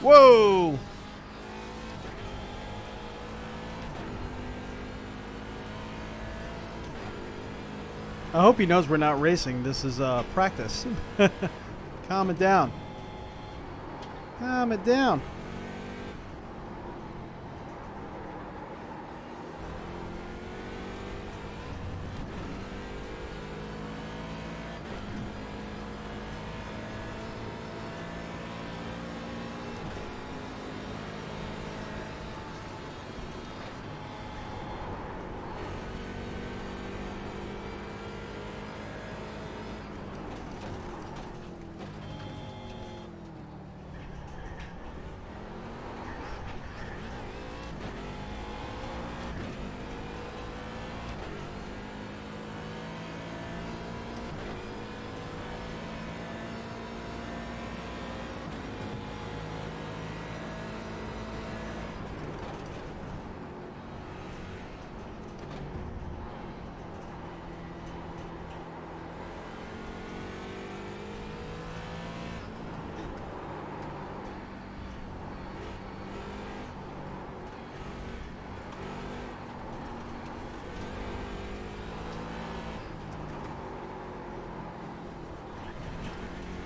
Whoa! I hope he knows we're not racing. This is practice. Calm it down. Calm it down.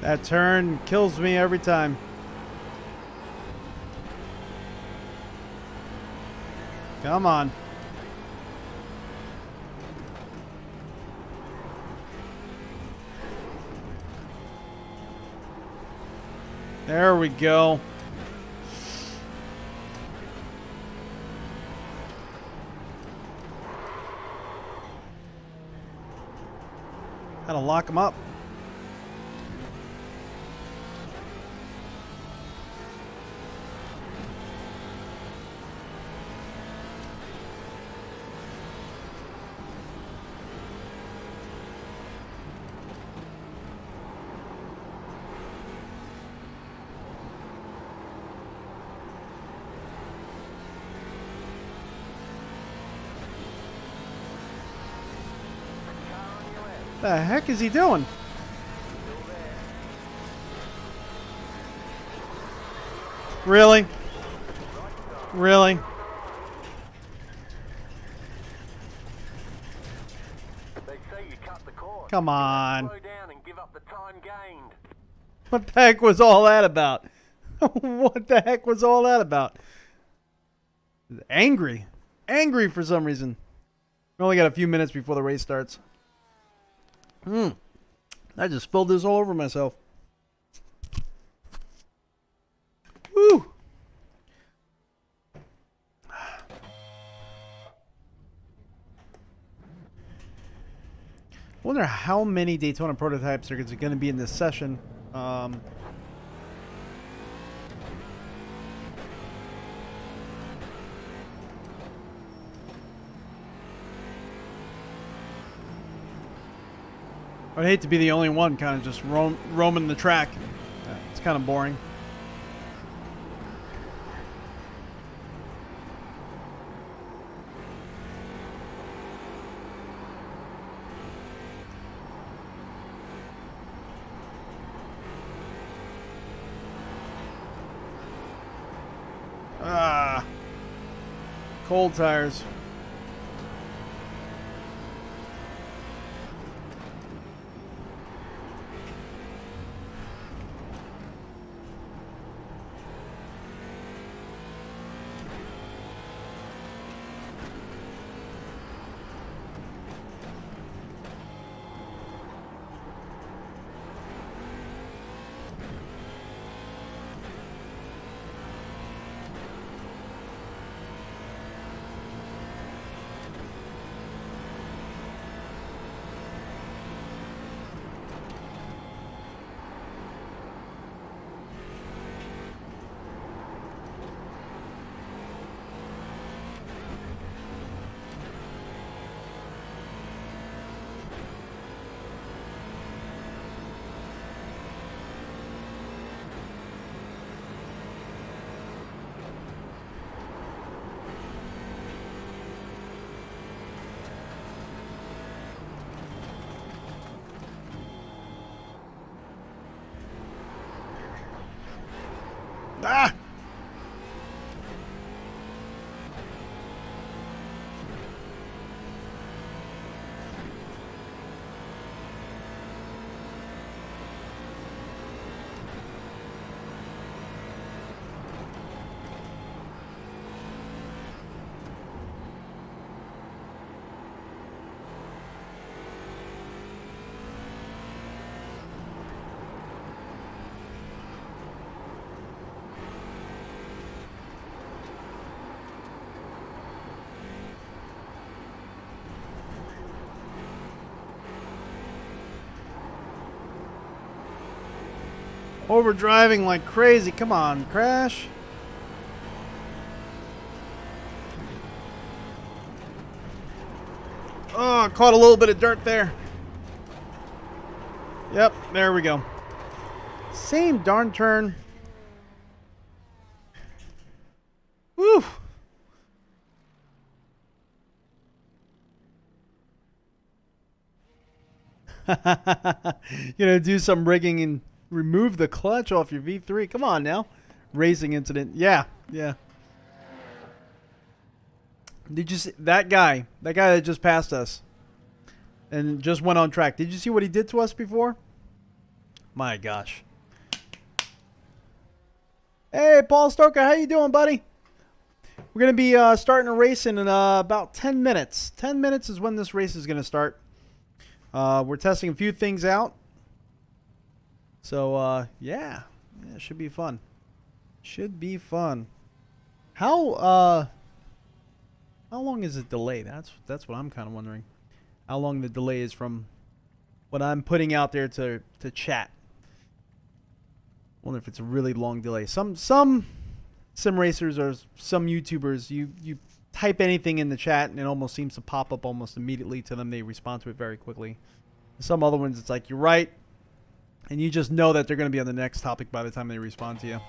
That turn kills me every time. Come on. There we go. How to lock them up. The heck is he doing? Really? Really? They say you cut the cord. Come on. Slow down and give up the time gained. What the heck was all that about? What the heck was all that about? Angry. Angry for some reason. We only got a few minutes before the race starts. I just spilled this all over myself. Woo! Wonder how many Daytona prototype circuits are going to be in this session. I'd hate to be the only one kind of just roaming the track. It's kind of boring. Ah, cold tires. Ah! Overdriving like crazy. Come on, crash. Oh, caught a little bit of dirt there. Yep, there we go. Same darn turn. Woo. You know, do some rigging and remove the clutch off your V3. Come on now. Racing incident. Yeah, yeah. Did you see that guy? That guy that just passed us and just went on track. Did you see what he did to us before? My gosh. Hey, Paul Stoker, how you doing, buddy? We're going to be starting a race in about 10 minutes. 10 minutes is when this race is going to start. We're testing a few things out. So, yeah, it should be fun. Should be fun. How long is the delay? That's what I'm kind of wondering. How long the delay is from what I'm putting out there to chat. Wonder if it's a really long delay. Some sim racers or some YouTubers, you type anything in the chat and it almost seems to pop up almost immediately to them. They respond to it very quickly. Some other ones, it's like, you're right, and you just know that they're going to be on the next topic by the time they respond to you.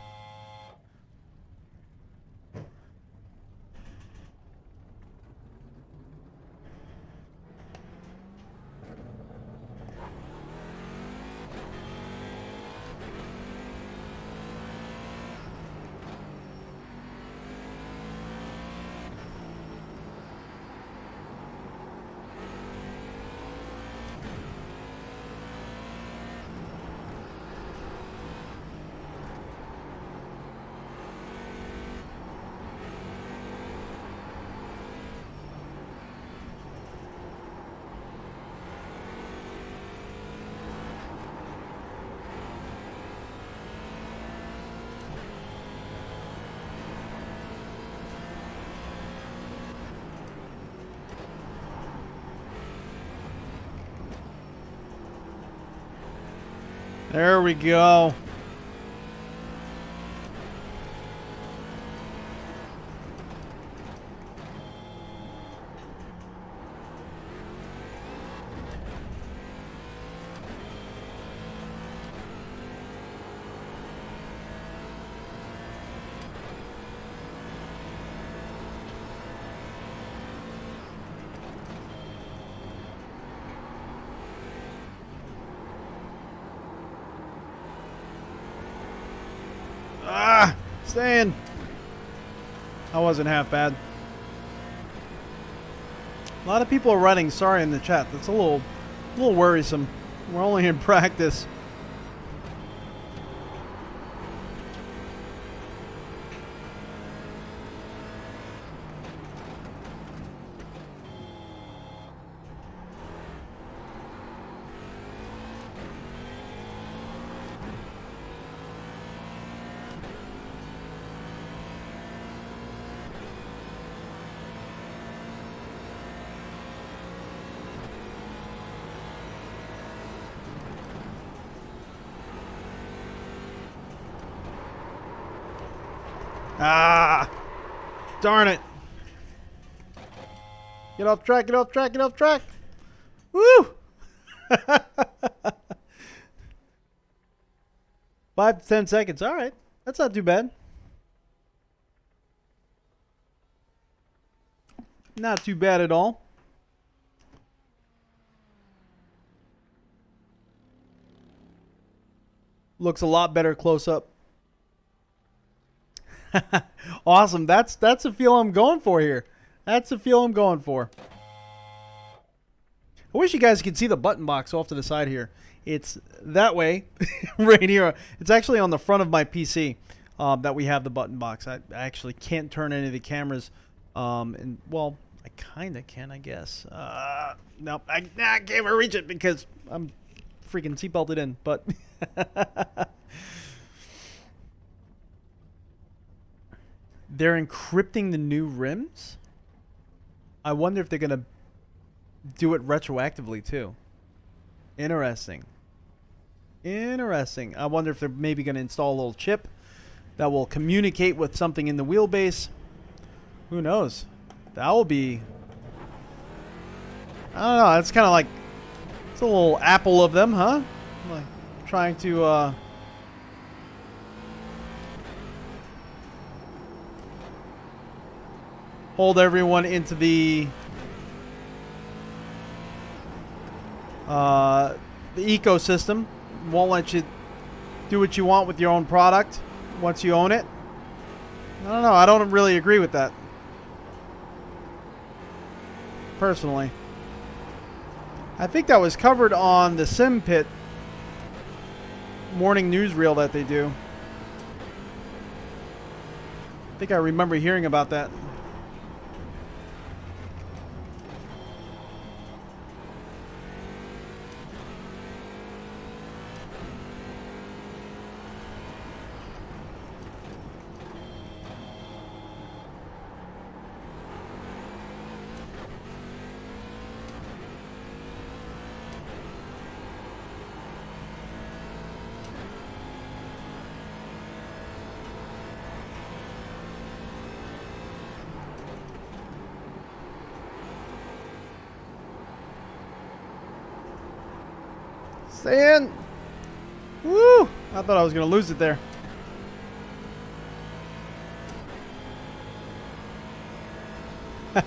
There we go. Staying. I wasn't half bad. A lot of people are writing sorry in the chat. That's a little worrisome. We're only in practice. Ah, darn it. Get off track, get off track, get off track. Woo! 5 to 10 seconds. All right. That's not too bad. Not too bad at all. Looks a lot better close up. Awesome. That's the feel I'm going for here. That's the feel I'm going for. I wish you guys could see the button box off to the side here. It's that way right here. It's actually on the front of my PC that we have the button box. I actually can't turn any of the cameras. And well, I kind of can, I guess. No, I can't even reach it because I'm freaking seatbelted in. But they're encrypting the new rims. I wonder if they're going to do it retroactively too. Interesting. Interesting. I wonder if they're maybe going to install a little chip that will communicate with something in the wheelbase. Who knows? That will be... I don't know. It's kind of like... It's a little Apple of them, huh? Like trying to... hold everyone into the ecosystem. Won't let you do what you want with your own product once you own it. I don't know. I don't really agree with that. Personally. I think that was covered on the Sim Pit morning newsreel that they do. I think I remember hearing about that. Stay in. Woo! I thought I was going to lose it there. Let's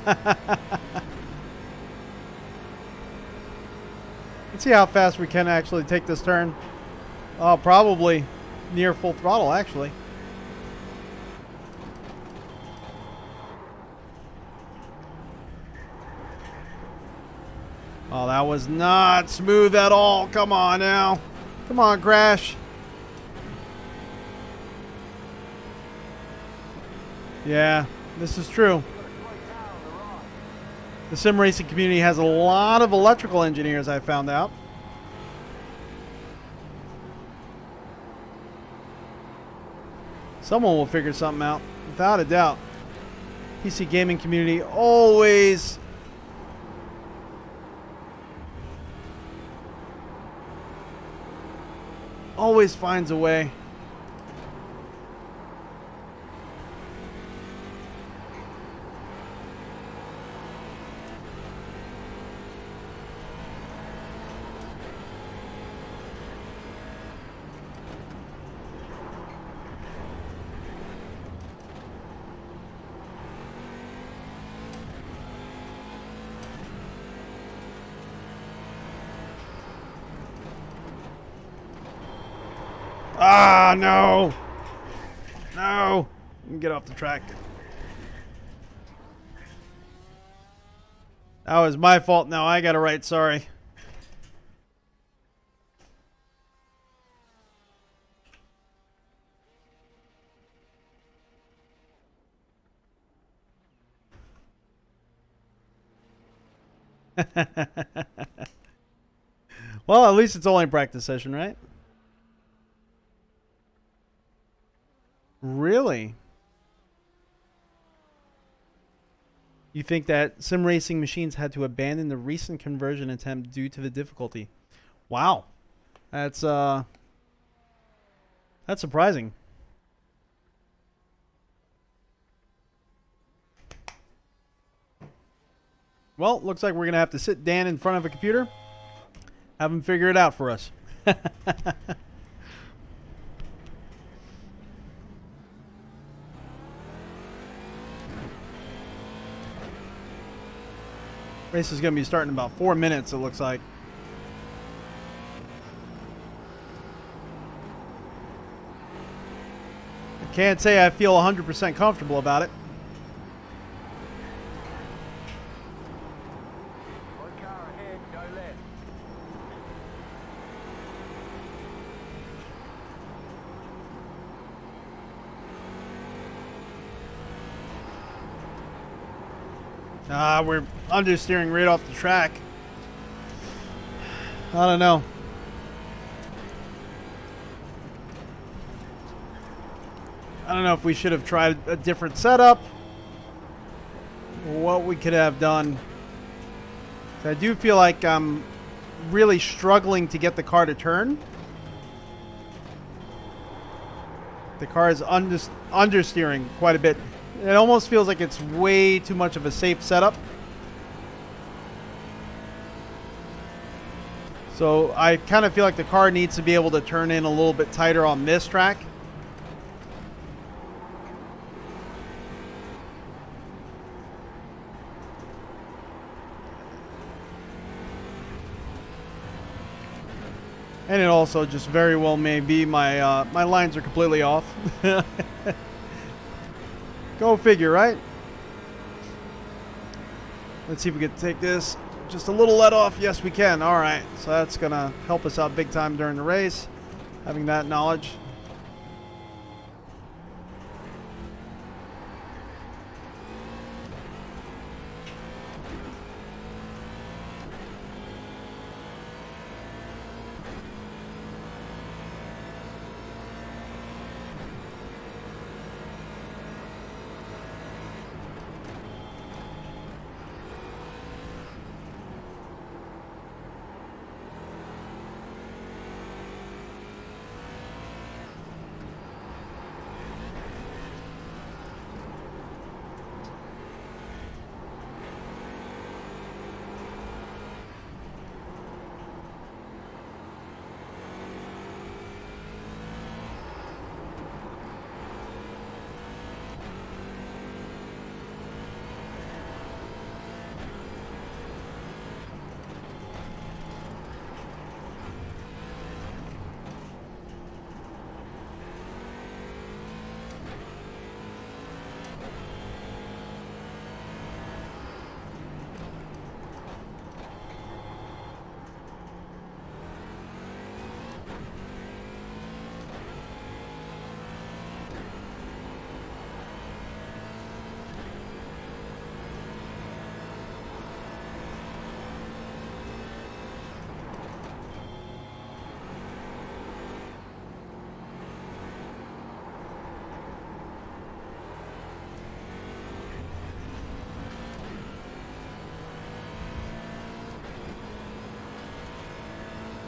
see how fast we can actually take this turn. Oh, probably near full throttle, actually. Oh, that was not smooth at all. Come on now. Come on, Crash. Yeah, this is true. The sim racing community has a lot of electrical engineers, I found out. Someone will figure something out, without a doubt. PC gaming community always finds a way. Ah, no. No. Let me get off the track. That was my fault. Now I got to write sorry. Well, at least it's only a practice session, right? Really? You think that sim racing machines had to abandon the recent conversion attempt due to the difficulty? Wow. That's surprising. Well, looks like we're going to have to sit Dan in front of a computer, have him figure it out for us. Race is going to be starting in about 4 minutes, it looks like. I can't say I feel 100% comfortable about it. One car ahead, go left. We're understeering right off the track. I don't know. I don't know if we should have tried a different setup, or what we could have done. I do feel like I'm really struggling to get the car to turn. The car is understeering quite a bit. It almost feels like it's way too much of a safe setup. So I kind of feel like the car needs to be able to turn in a little bit tighter on this track. And it also just very well may be my my lines are completely off. Go figure, right? Let's see if we can take this just a little let off. Yes, we can. All right. So that's going to help us out big time during the race. having that knowledge.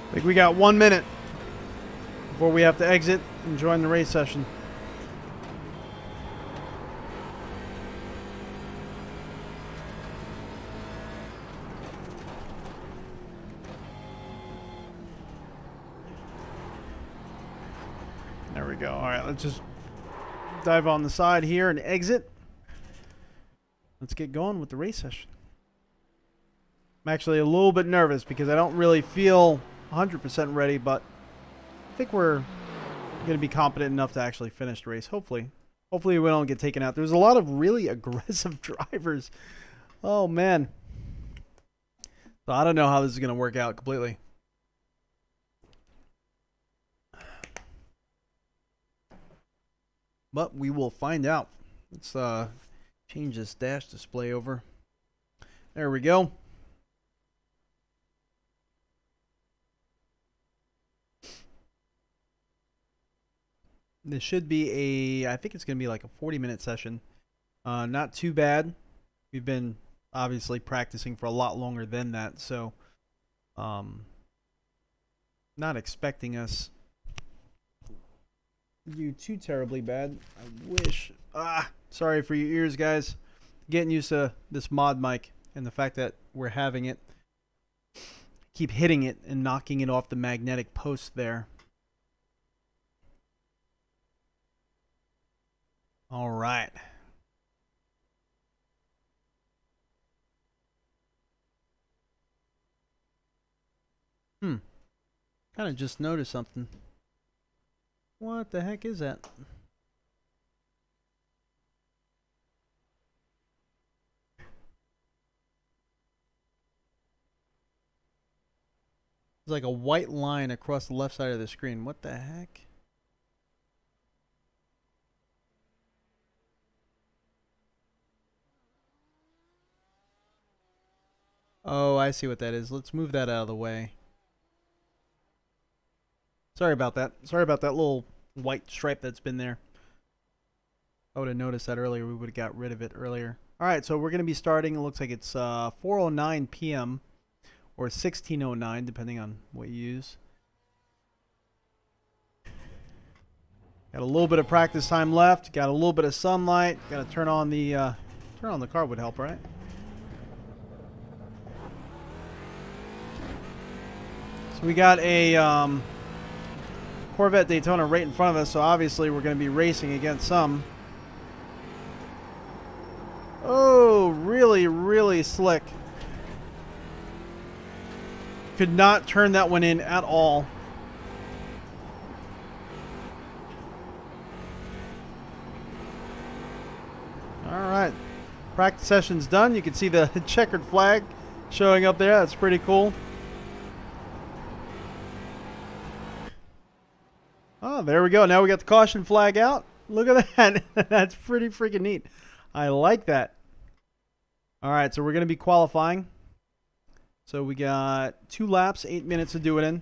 I think we got 1 minute before we have to exit and join the race session. There we go. All right, let's just dive on the side here and exit. Let's get going with the race session. I'm actually a little bit nervous because I don't really feel 100% ready, but I think we're going to be competent enough to actually finish the race, hopefully. Hopefully we don't get taken out. There's a lot of really aggressive drivers. Oh, man. So I don't know how this is going to work out completely. But we will find out. Let's change this dash display over. There we go. This should be I think it's going to be like a 40-minute session. Not too bad. We've been obviously practicing for a lot longer than that, so not expecting us to do too terribly bad. I wish. Sorry for your ears, guys. Getting used to this mod mic and the fact that we're having it. Keep hitting it and knocking it off the magnetic post there. All right. Kind of just noticed something. What the heck is that? It's like a white line across the left side of the screen. What the heck? Oh, I see what that is. Let's move that out of the way. Sorry about that. Sorry about that little white stripe that's been there. I would have noticed that earlier. We would have got rid of it earlier. Alright, so we're going to be starting. It looks like it's 4:09 p.m. or 16:09, depending on what you use. Got a little bit of practice time left. Got a little bit of sunlight. Got to turn on the car would help, right? So we got a Corvette Daytona right in front of us, so obviously we're going to be racing against some. Oh, really, really slick. Could not turn that one in at all. Alright. Practice session's done. You can see the checkered flag showing up there. That's pretty cool. Oh, there we go. Now we got the caution flag out. Look at that. That's pretty freaking neat. I like that. All right, so we're going to be qualifying. So we got 2 laps, 8 minutes to do it in.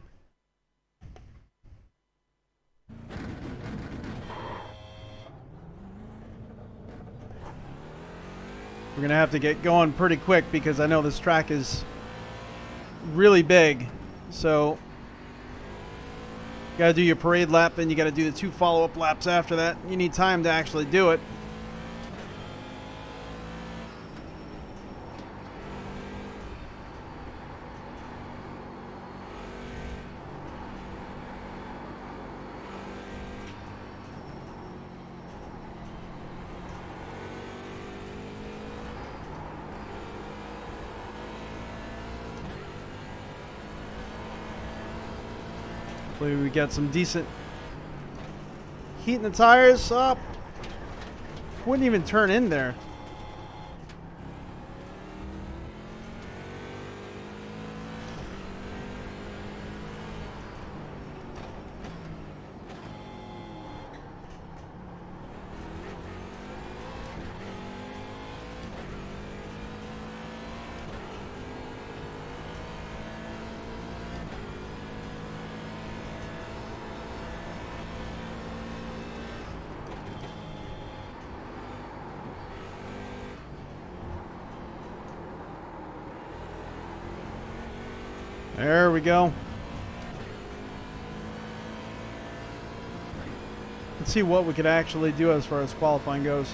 We're going to have to get going pretty quick because I know this track is really big. So you got to do your parade lap, then you got to do the 2 follow-up laps after that. You need time to actually do it. Hopefully we got some decent heat in the tires. Up. Wouldn't even turn in there. There we go. Let's see what we could actually do as far as qualifying goes.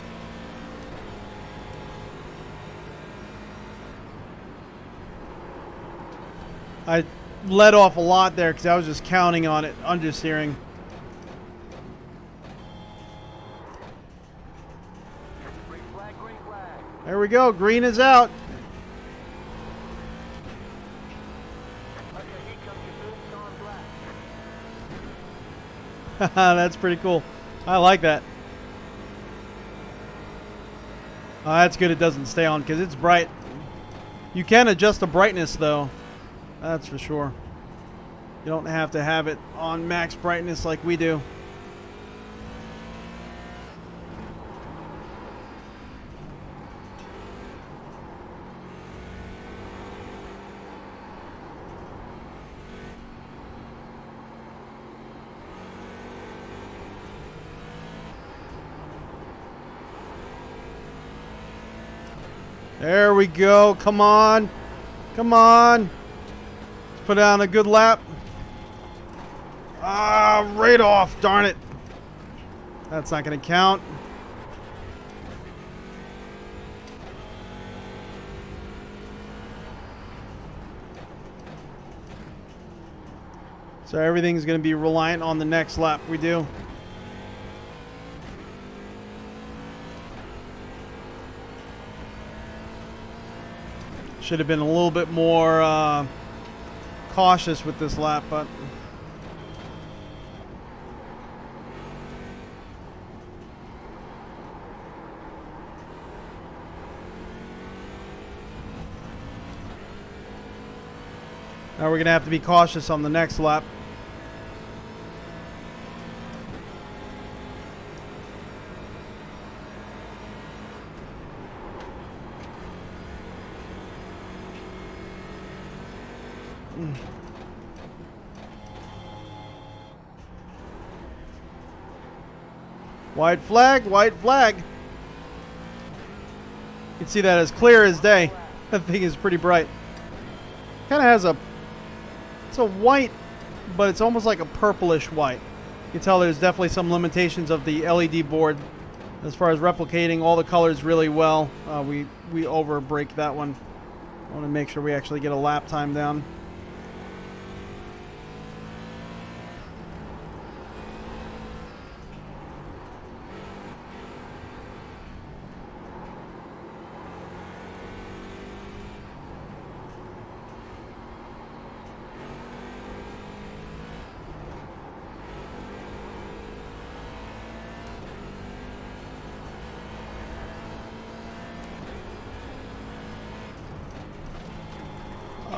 I let off a lot there because I was just counting on it, understeering. Green flag, green flag. There we go. Green is out. Okay, here comes your first time black. That's pretty cool. I like that. That's good it doesn't stay on because it's bright. You can adjust the brightness though. That's for sure. You don't have to have it on max brightness like we do. There we go. Come on. Come on. Let's put on a good lap. Ah, right off. Darn it. That's not going to count. So everything's going to be reliant on the next lap we do. Should have been a little bit more cautious with this lap, but now we're going to have to be cautious on the next lap. White flag, white flag. You can see that as clear as day. That thing is pretty bright. Kind of has it's a white, but it's almost like a purplish white. You can tell there's definitely some limitations of the LED board as far as replicating all the colors really well. We over break that one. I want to make sure we actually get a lap time down.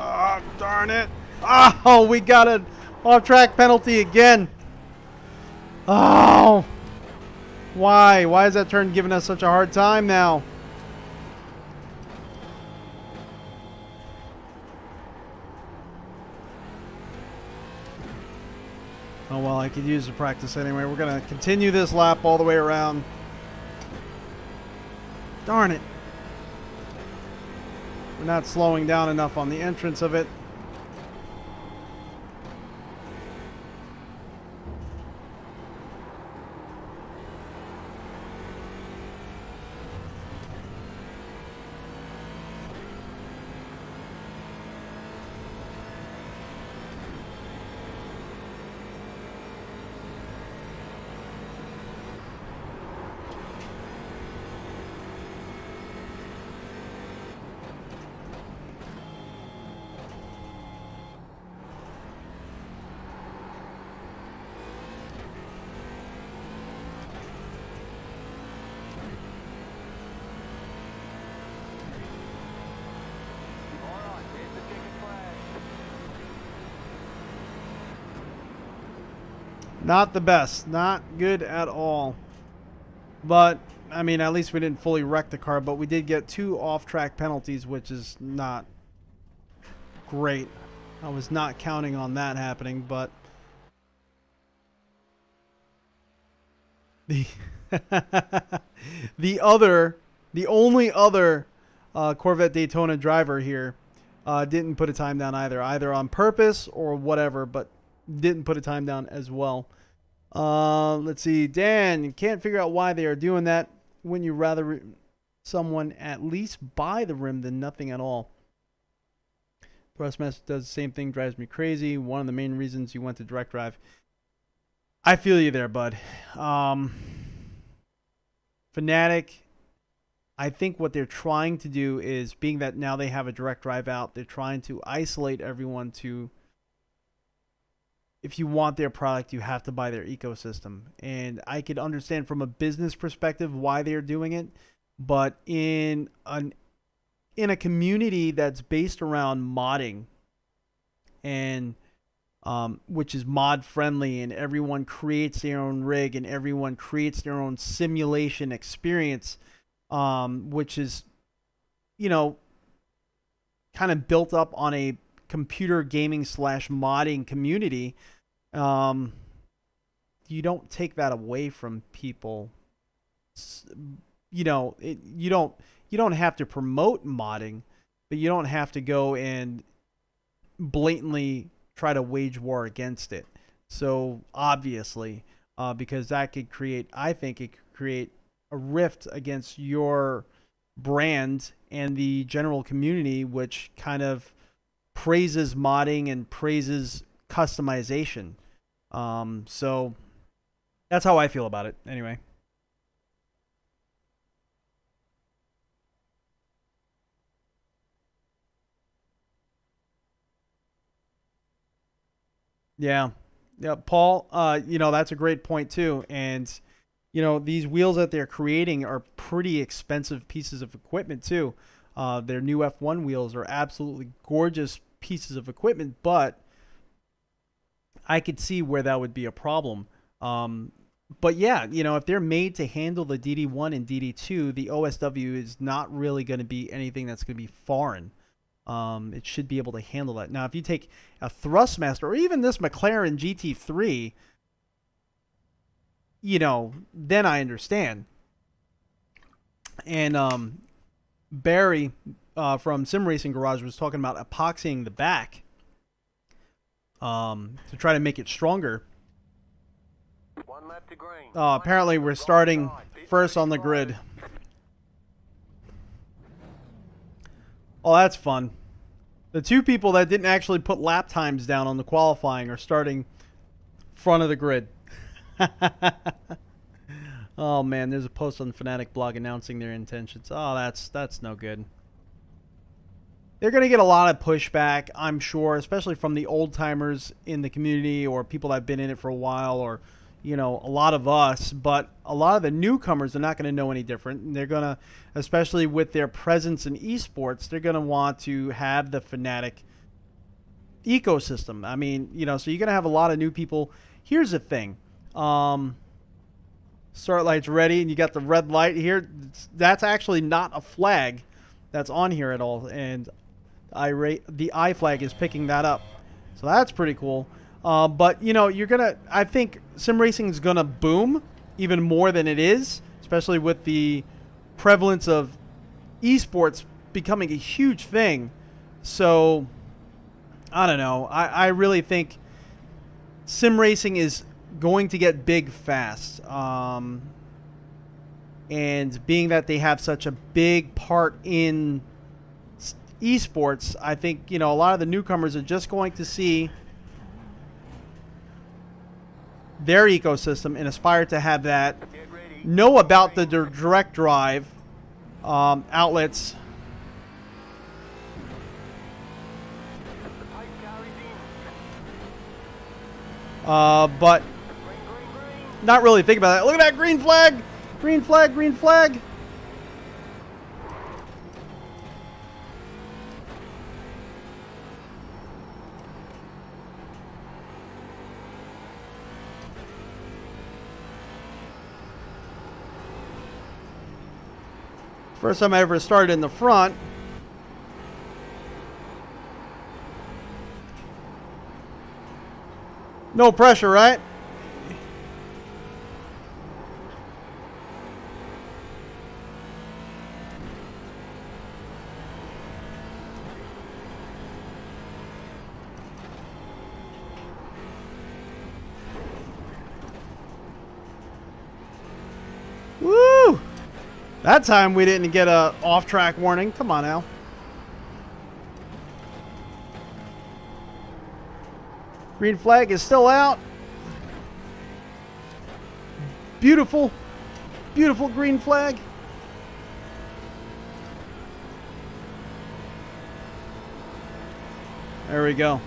Oh, darn it. Oh, we got an off-track penalty again. Oh! Why? Why is that turn giving us such a hard time now? Oh well, I could use the practice anyway. We're going to continue this lap all the way around. Darn it. We're not slowing down enough on the entrance of it. Not the best. Not good at all. But, I mean, at least we didn't fully wreck the car, but we did get 2 off-track penalties, which is not great. I was not counting on that happening, but... The only other Corvette Daytona driver here didn't put a time down either on purpose or whatever, but didn't put a time down as well. Let's see. Dan, you can't figure out why they are doing that. Wouldn't you rather someone at least buy the rim than nothing at all? Thrustmaster does the same thing, drives me crazy. One of the main reasons you went to direct drive. I feel you there, bud. Fanatec, I think what they're trying to do is, being that now they have a direct drive out, they're trying to isolate everyone to, if you want their product, you have to buy their ecosystem. And I could understand from a business perspective why they're doing it, but in a community that's based around modding, and which is mod friendly, and everyone creates their own rig and everyone creates their own simulation experience, which is, you know, kind of built up on a computer gaming / modding community. You don't take that away from people. You know, you don't have to promote modding, but you don't have to go and blatantly try to wage war against it. So obviously, because that could create, I think it could create a rift against your brand and the general community, which kind of praises modding and praises customization. So that's how I feel about it anyway. Yeah. Yeah, Paul, you know, that's a great point too. And, you know, these wheels that they're creating are pretty expensive pieces of equipment too. Their new F1 wheels are absolutely gorgeous pieces of equipment, but I could see where that would be a problem. But yeah, you know, if they're made to handle the DD1 and DD2, the OSW is not really going to be anything that's going to be foreign. It should be able to handle that. Now, if you take a Thrustmaster or even this McLaren GT3, you know, then I understand. And Barry from SimRacing Garage was talking about epoxying the back to try to make it stronger. One lap to green. Apparently, we're starting first on the grid. Oh, that's fun. The 2 people that didn't actually put lap times down on the qualifying are starting front of the grid. Oh man, there's a post on the Fanatec blog announcing their intentions. Oh, that's no good. They're going to get a lot of pushback, I'm sure, especially from the old timers in the community or people that have been in it for a while, or, you know, a lot of us. But a lot of the newcomers are not going to know any different. And they're going to, especially with their presence in esports, they're going to want to have the Fanatec ecosystem. I mean, you know, so you're going to have a lot of new people. Here's the thing. Start light's ready, and you got the red light here. That's actually not a flag that's on here at all, and the I flag is picking that up. So that's pretty cool. But, you know, I think sim racing is going to boom even more than it is, especially with the prevalence of esports becoming a huge thing. So, I don't know. I really think sim racing is going to get big fast. And being that they have such a big part in esports, I think, you know, a lot of the newcomers are just going to see their ecosystem and aspire to have that, know about the direct drive outlets. But not really think about that. Look at that green flag! Green flag, green flag! First time I ever started in the front. No pressure, right? Woo! That time we didn't get a off-track warning. Come on now. Green flag is still out. Beautiful, beautiful green flag. There we go.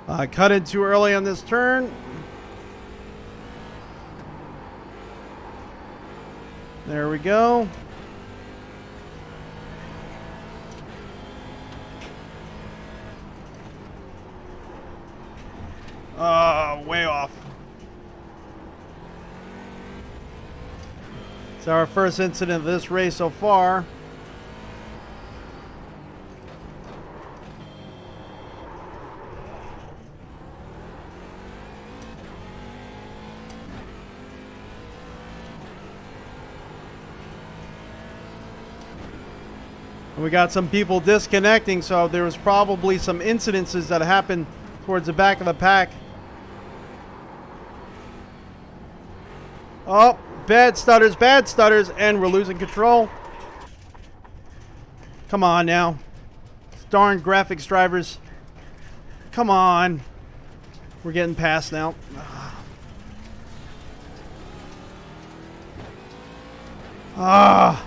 I cut in too early on this turn. There we go. Way off. It's our first incident of this race so far. We got some people disconnecting, so there was probably some incidences that happened towards the back of the pack. Oh, bad stutters, and we're losing control. Come on now. Darn graphics drivers. Come on. We're getting past now. Ah.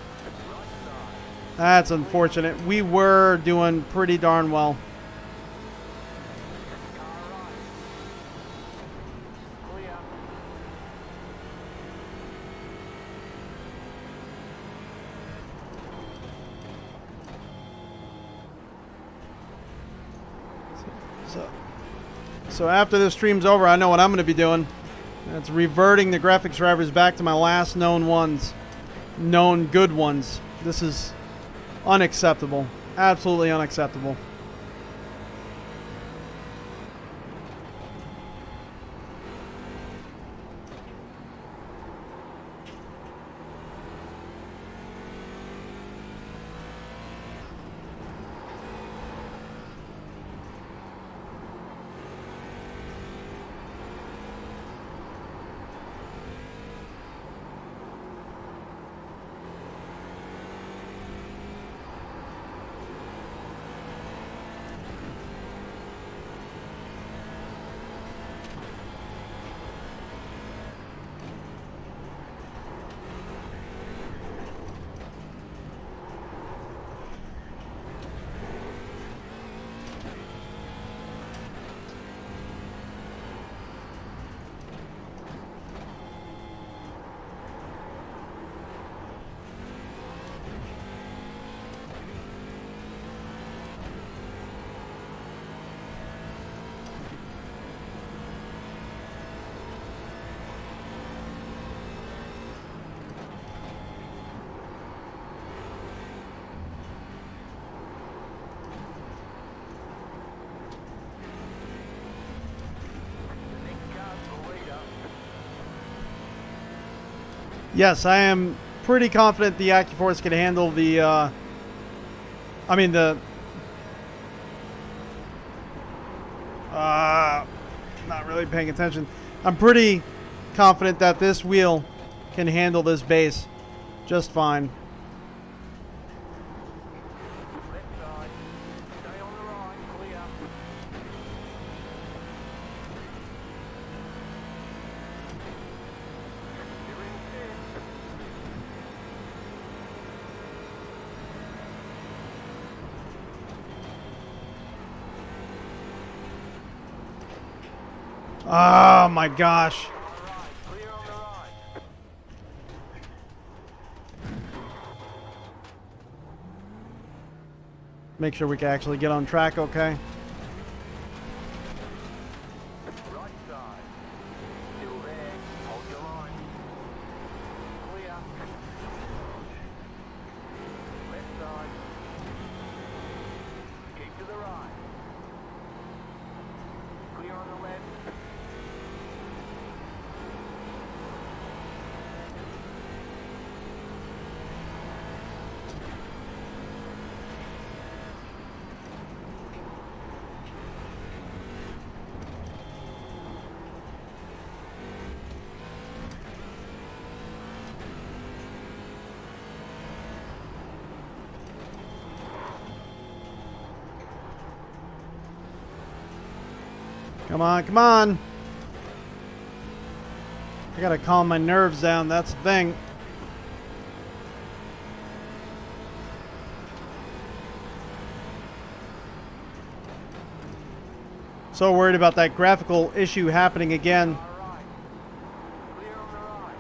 That's unfortunate. We were doing pretty darn well. So after this stream's over, I know what I'm going to be doing. That's reverting the graphics drivers back to my last known ones. Known good ones. This is unacceptable. Absolutely unacceptable. Yes, I am pretty confident the AccuForce can handle the, not really paying attention. I'm pretty confident that this wheel can handle this base just fine. Left side. Stay on the right. Clear. You're in fifth. Oh my gosh. On the right. Clear on the right. Make sure we can actually get on track, okay? Right side. Still there. Hold your line. Clear. Left side. Keep to the right. Clear on the left. Come on, come on. I gotta calm my nerves down, that's the thing. So worried about that graphical issue happening again. All right. Clear on the right.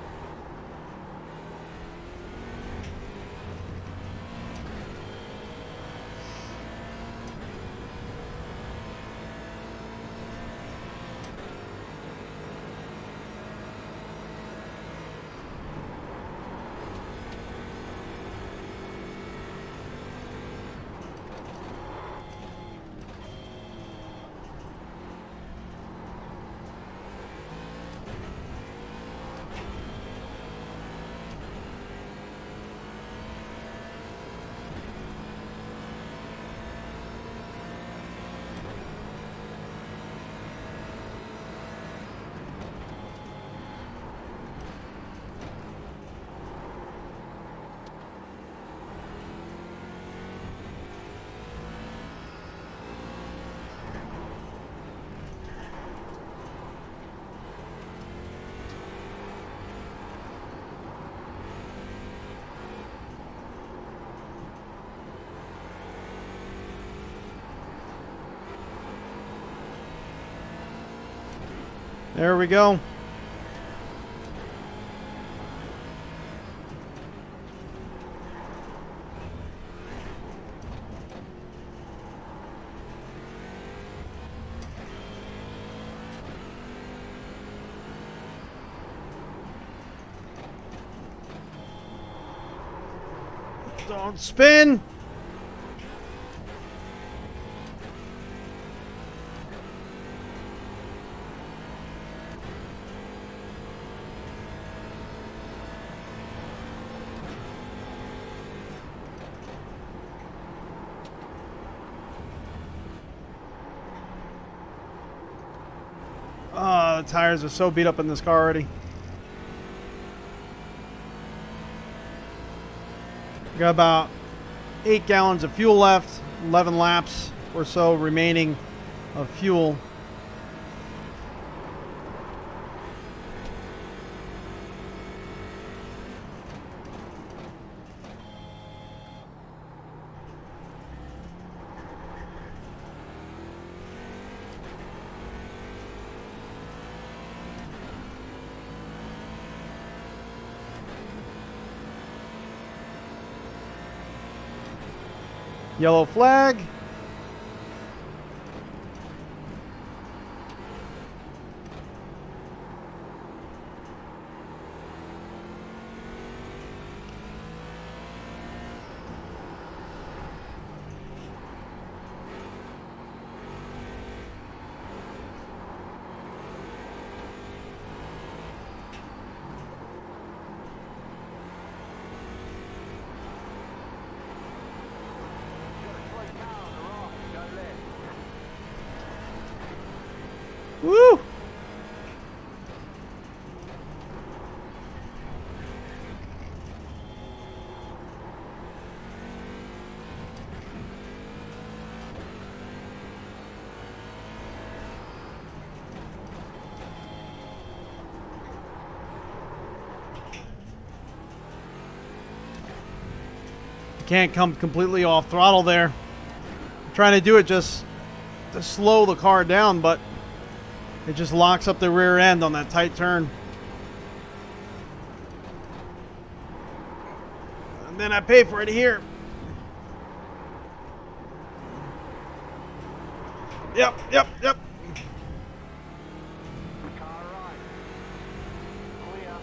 There we go. Don't spin. Oh, the tires are so beat up in this car already. Got about 8 gallons of fuel left, 11 laps or so remaining of fuel. Yellow flag. Woo! Can't come completely off throttle there. I'm trying to do it just to slow the car down, but it just locks up the rear end on that tight turn. And then I pay for it here. Yep. Car right. Clear.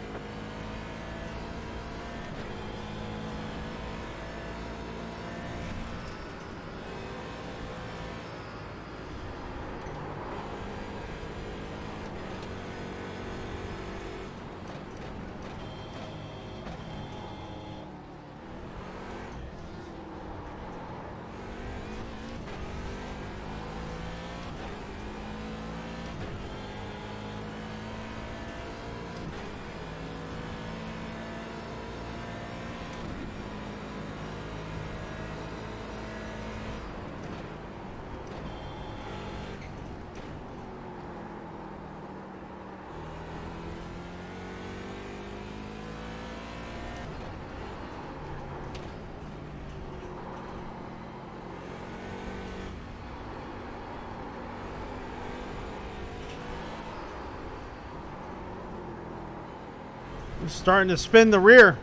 It's starting to spin the rear.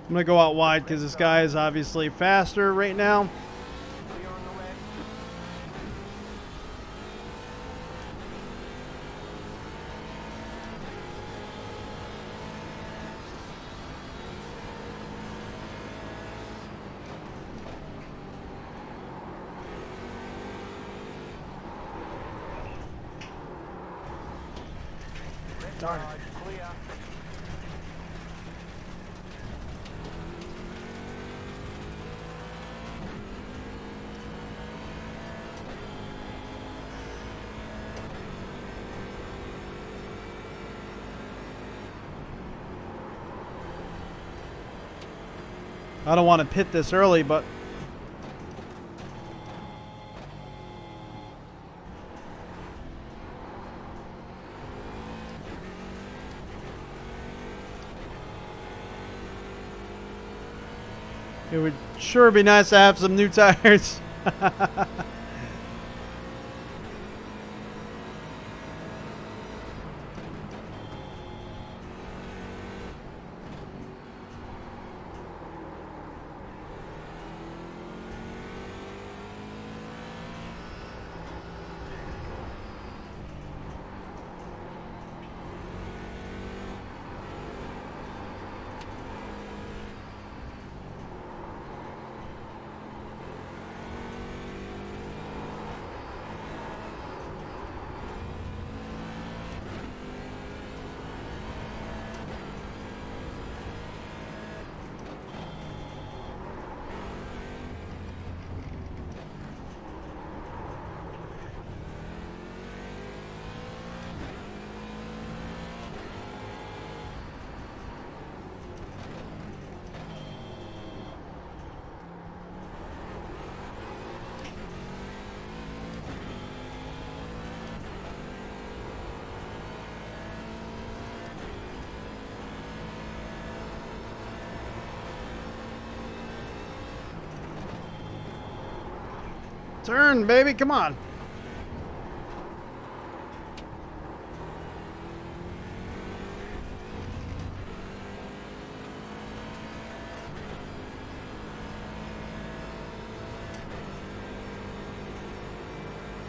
I'm going to go out wide because this guy is obviously faster right now. Clear on the left. Darn it. Side clear. I don't want to pit this early, but it would sure be nice to have some new tires. Turn, baby, come on.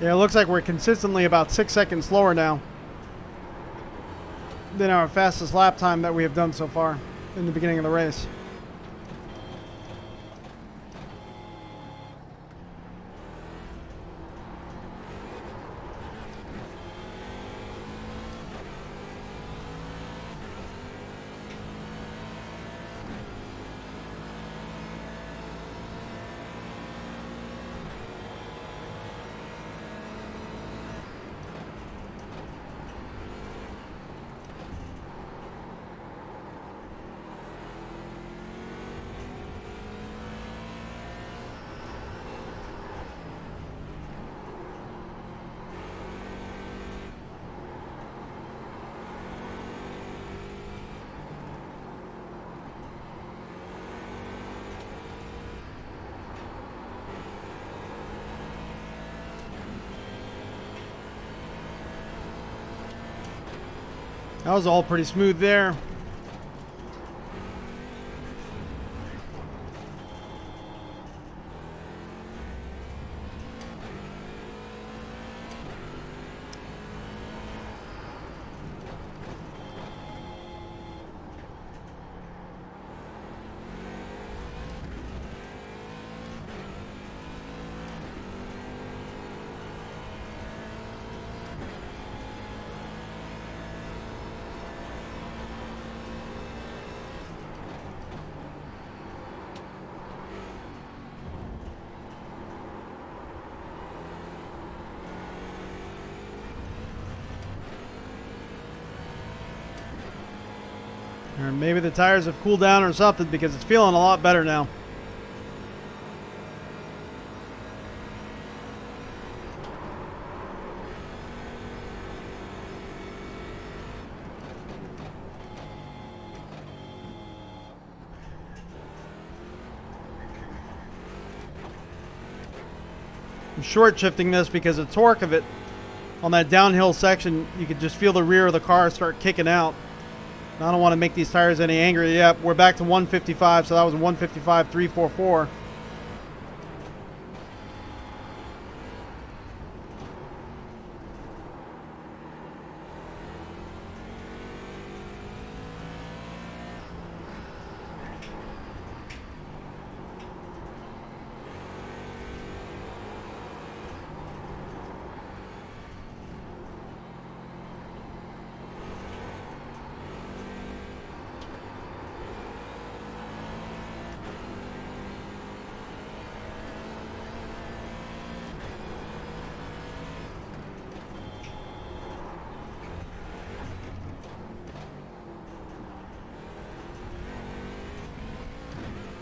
Yeah, it looks like we're consistently about 6 seconds slower now than our fastest lap time that we have done so far in the beginning of the race. That was all pretty smooth there. Or maybe the tires have cooled down or something, because it's feeling a lot better now. I'm short shifting this because the torque of it on that downhill section, you could just feel the rear of the car start kicking out. I don't want to make these tires any angrier. Yep, we're back to 155, so that was 155.344.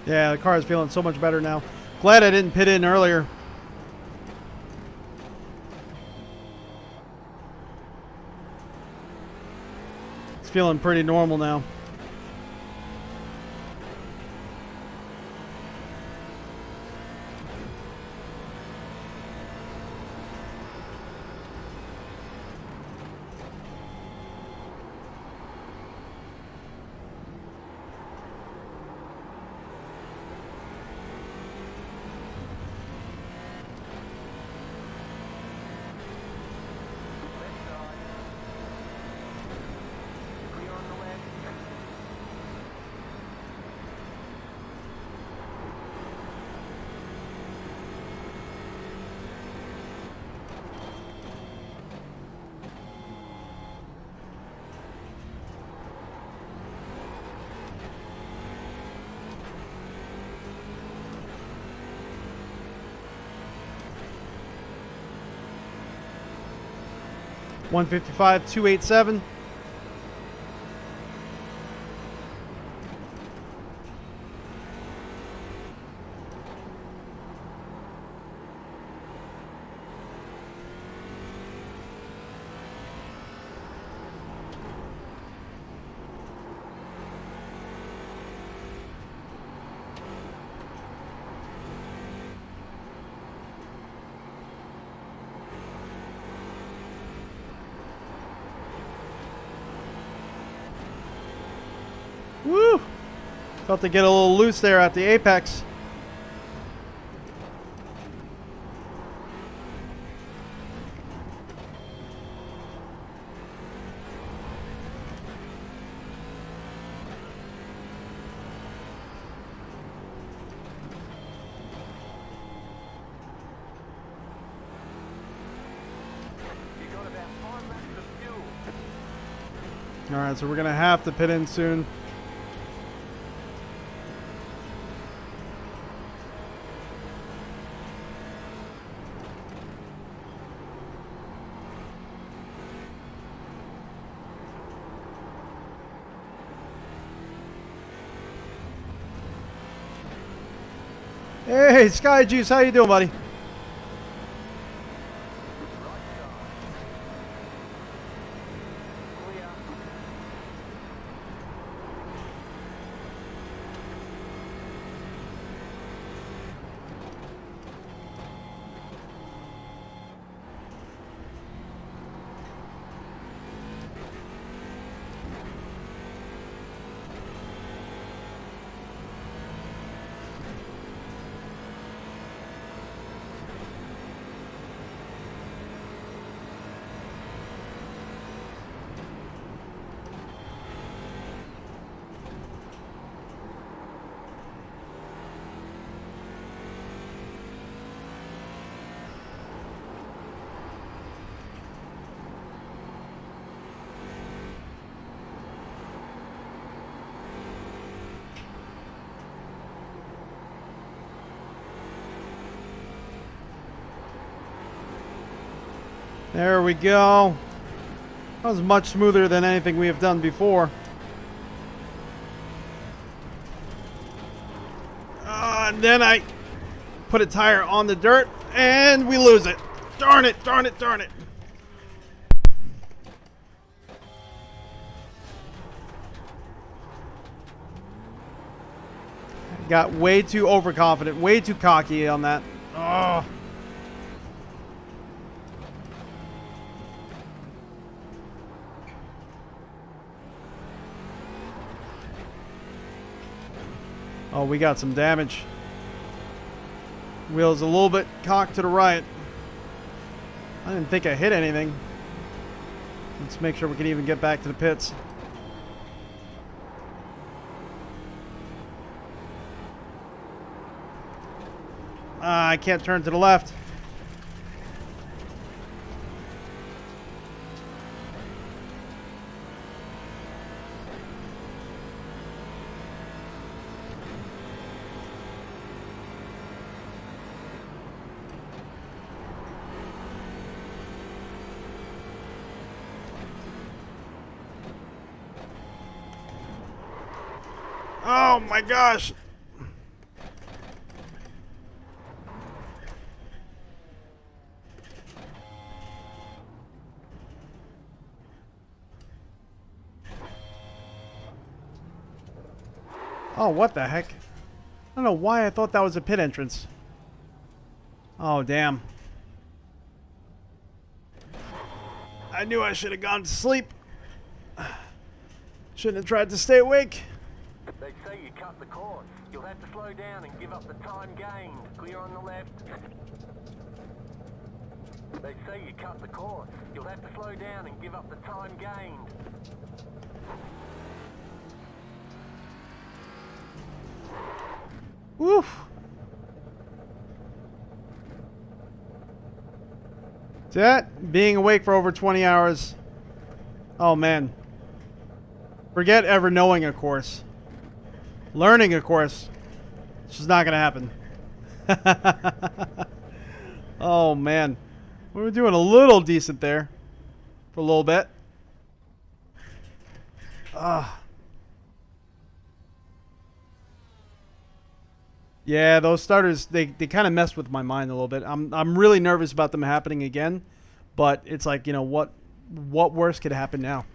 Yeah, the car is feeling so much better now. Glad I didn't pit in earlier. It's feeling pretty normal now. Clear on the left. 155.287. Woo! Felt to get a little loose there at the apex. You got about 5 laps of fuel. Alright, so we're going to have to pit in soon. Hey, Sky Juice, how you doing, buddy? Clear. There we go. That was much smoother than anything we have done before. And then I put a tire on the dirt and we lose it. Darn it, darn it, darn it. Got way too overconfident, way too cocky on that. Oh. Oh, we got some damage. Wheel's a little bit cocked to the right. I didn't think I hit anything. Let's make sure we can even get back to the pits. I can't turn to the left. Oh my gosh. Oh, what the heck? I don't know why I thought that was a pit entrance. Oh, damn. I knew I should have gone to sleep. Shouldn't have tried to stay awake. They say you cut the course. You'll have to slow down and give up the time gained. Clear on the left. They say you cut the course. You'll have to slow down and give up the time gained. Woof. That being awake for over 20 hours. Oh man. Forget ever knowing a course. Learning a course. It's just not gonna happen. Oh man. We were doing a little decent there. For a little bit. Yeah, those starters, they kind of messed with my mind a little bit. I'm really nervous about them happening again, but it's like, you know, what worse could happen now?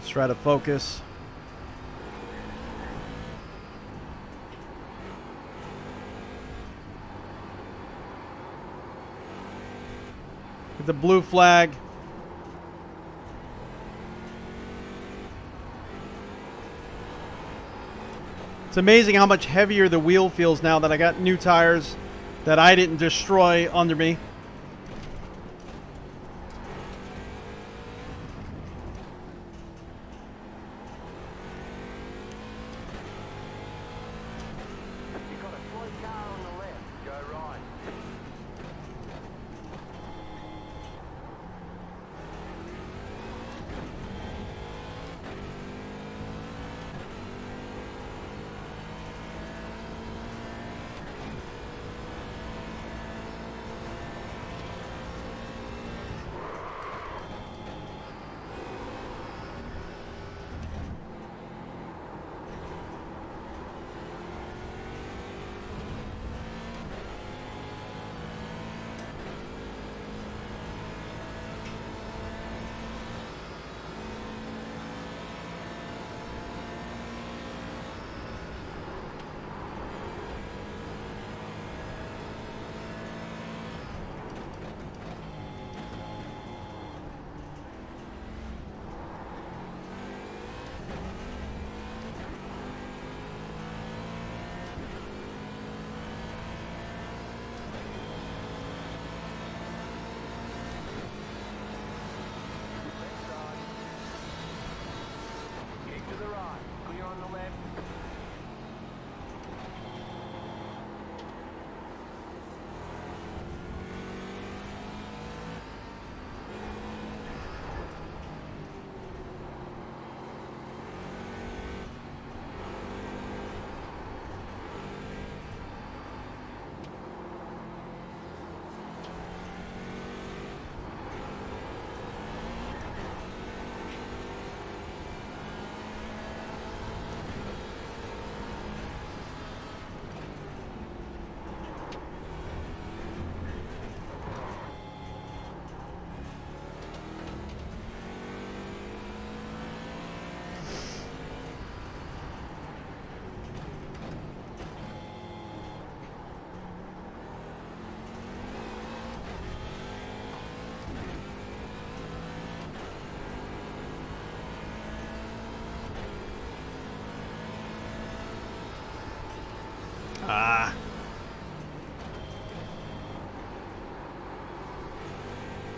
Let's try to focus. Get the blue flag. It's amazing how much heavier the wheel feels now that I got new tires that I didn't destroy under me. You've got a slow car on the left. Go right.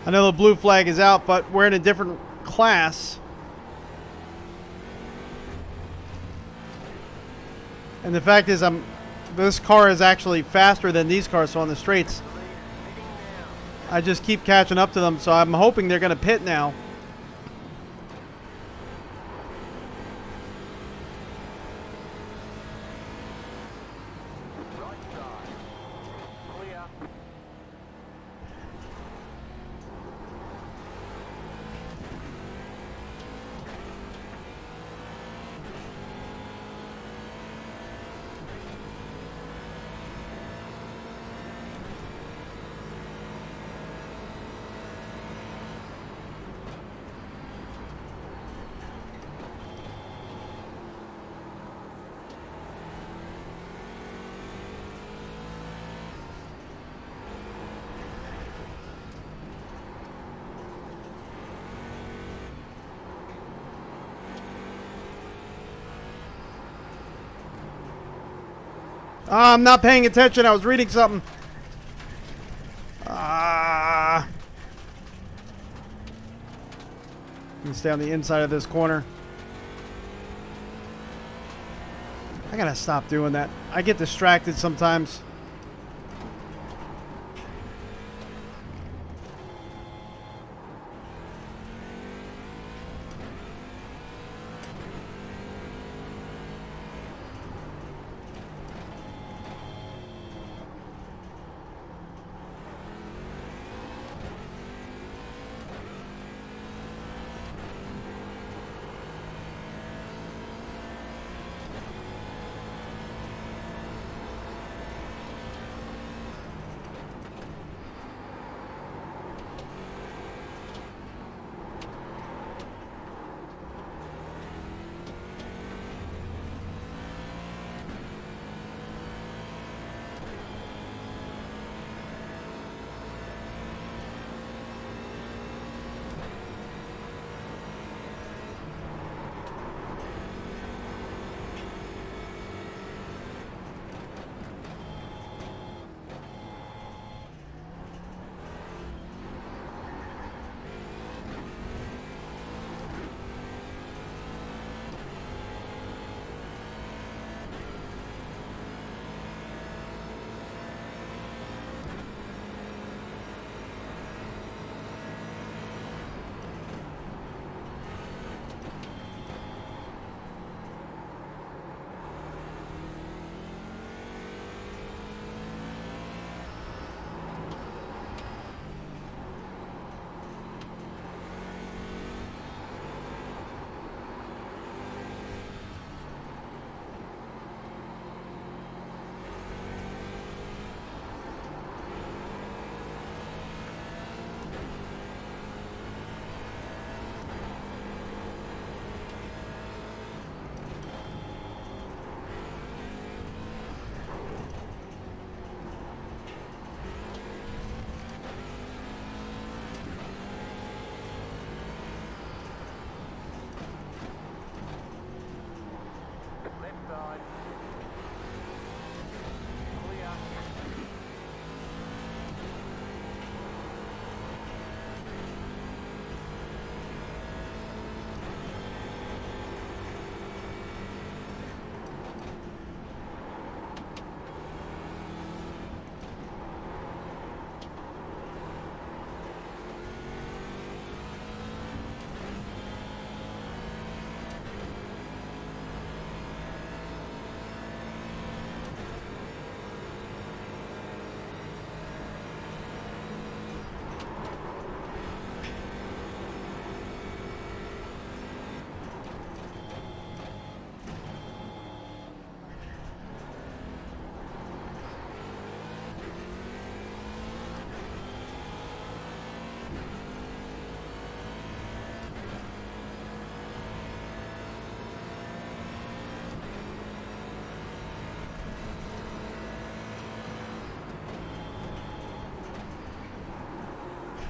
I know the blue flag is out, but we're in a different class. And the fact is, this car is actually faster than these cars, so on the straights, I just keep catching up to them, so I'm hoping they're going to pit now. I'm not paying attention. I was reading something. Let me stay on the inside of this corner. I gotta stop doing that. I get distracted sometimes.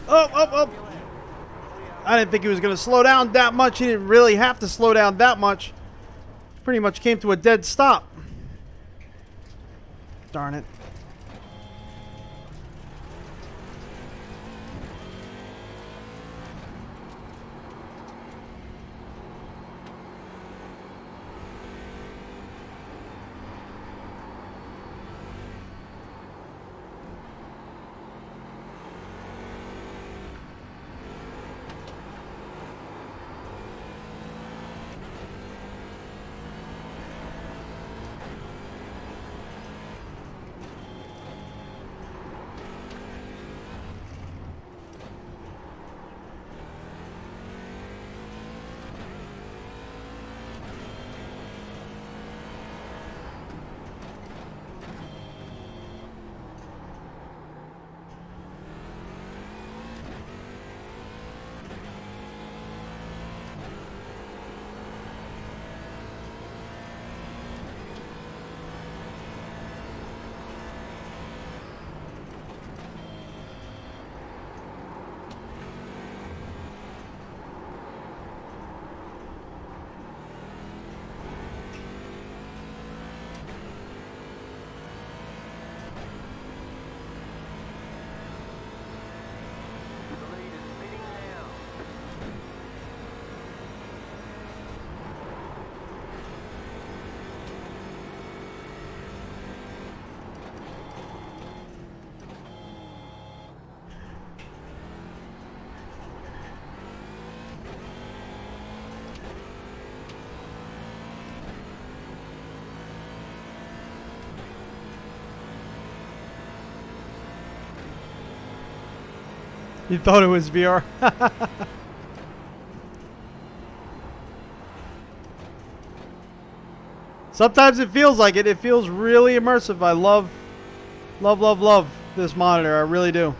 Oh, oh, oh. I didn't think he was going to slow down that much. He didn't really have to slow down that much. Pretty much came to a dead stop. Darn it. You thought it was VR? Sometimes it feels like it. It feels really immersive. I love this monitor. I really do.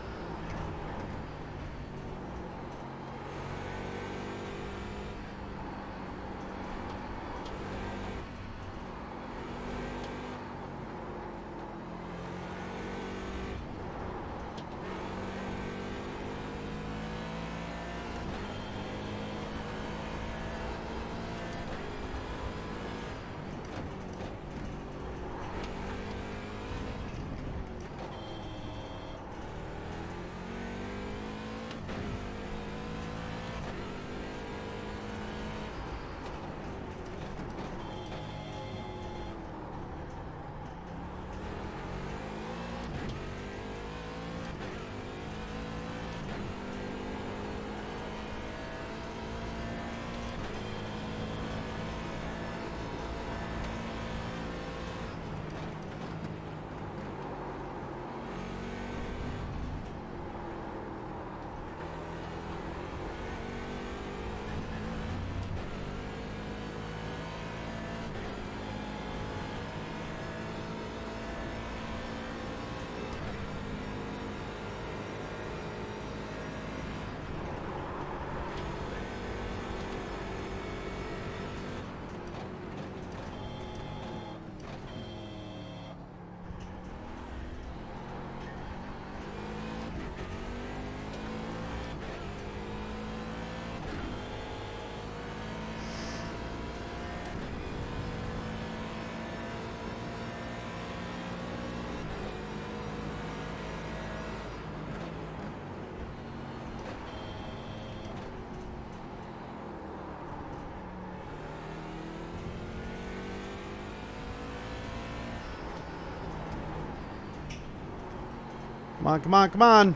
Come on, come on, come on.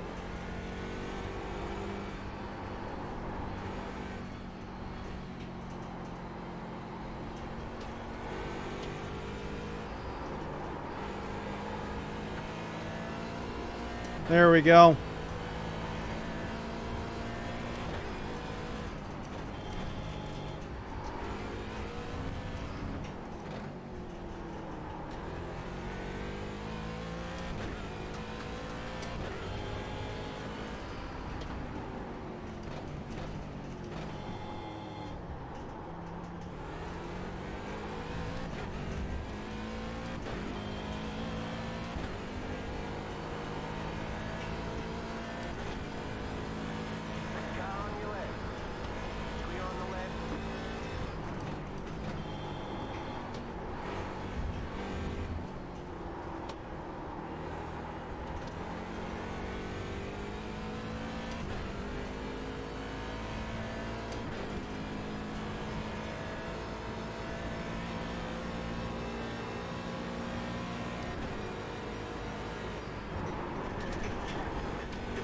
There we go.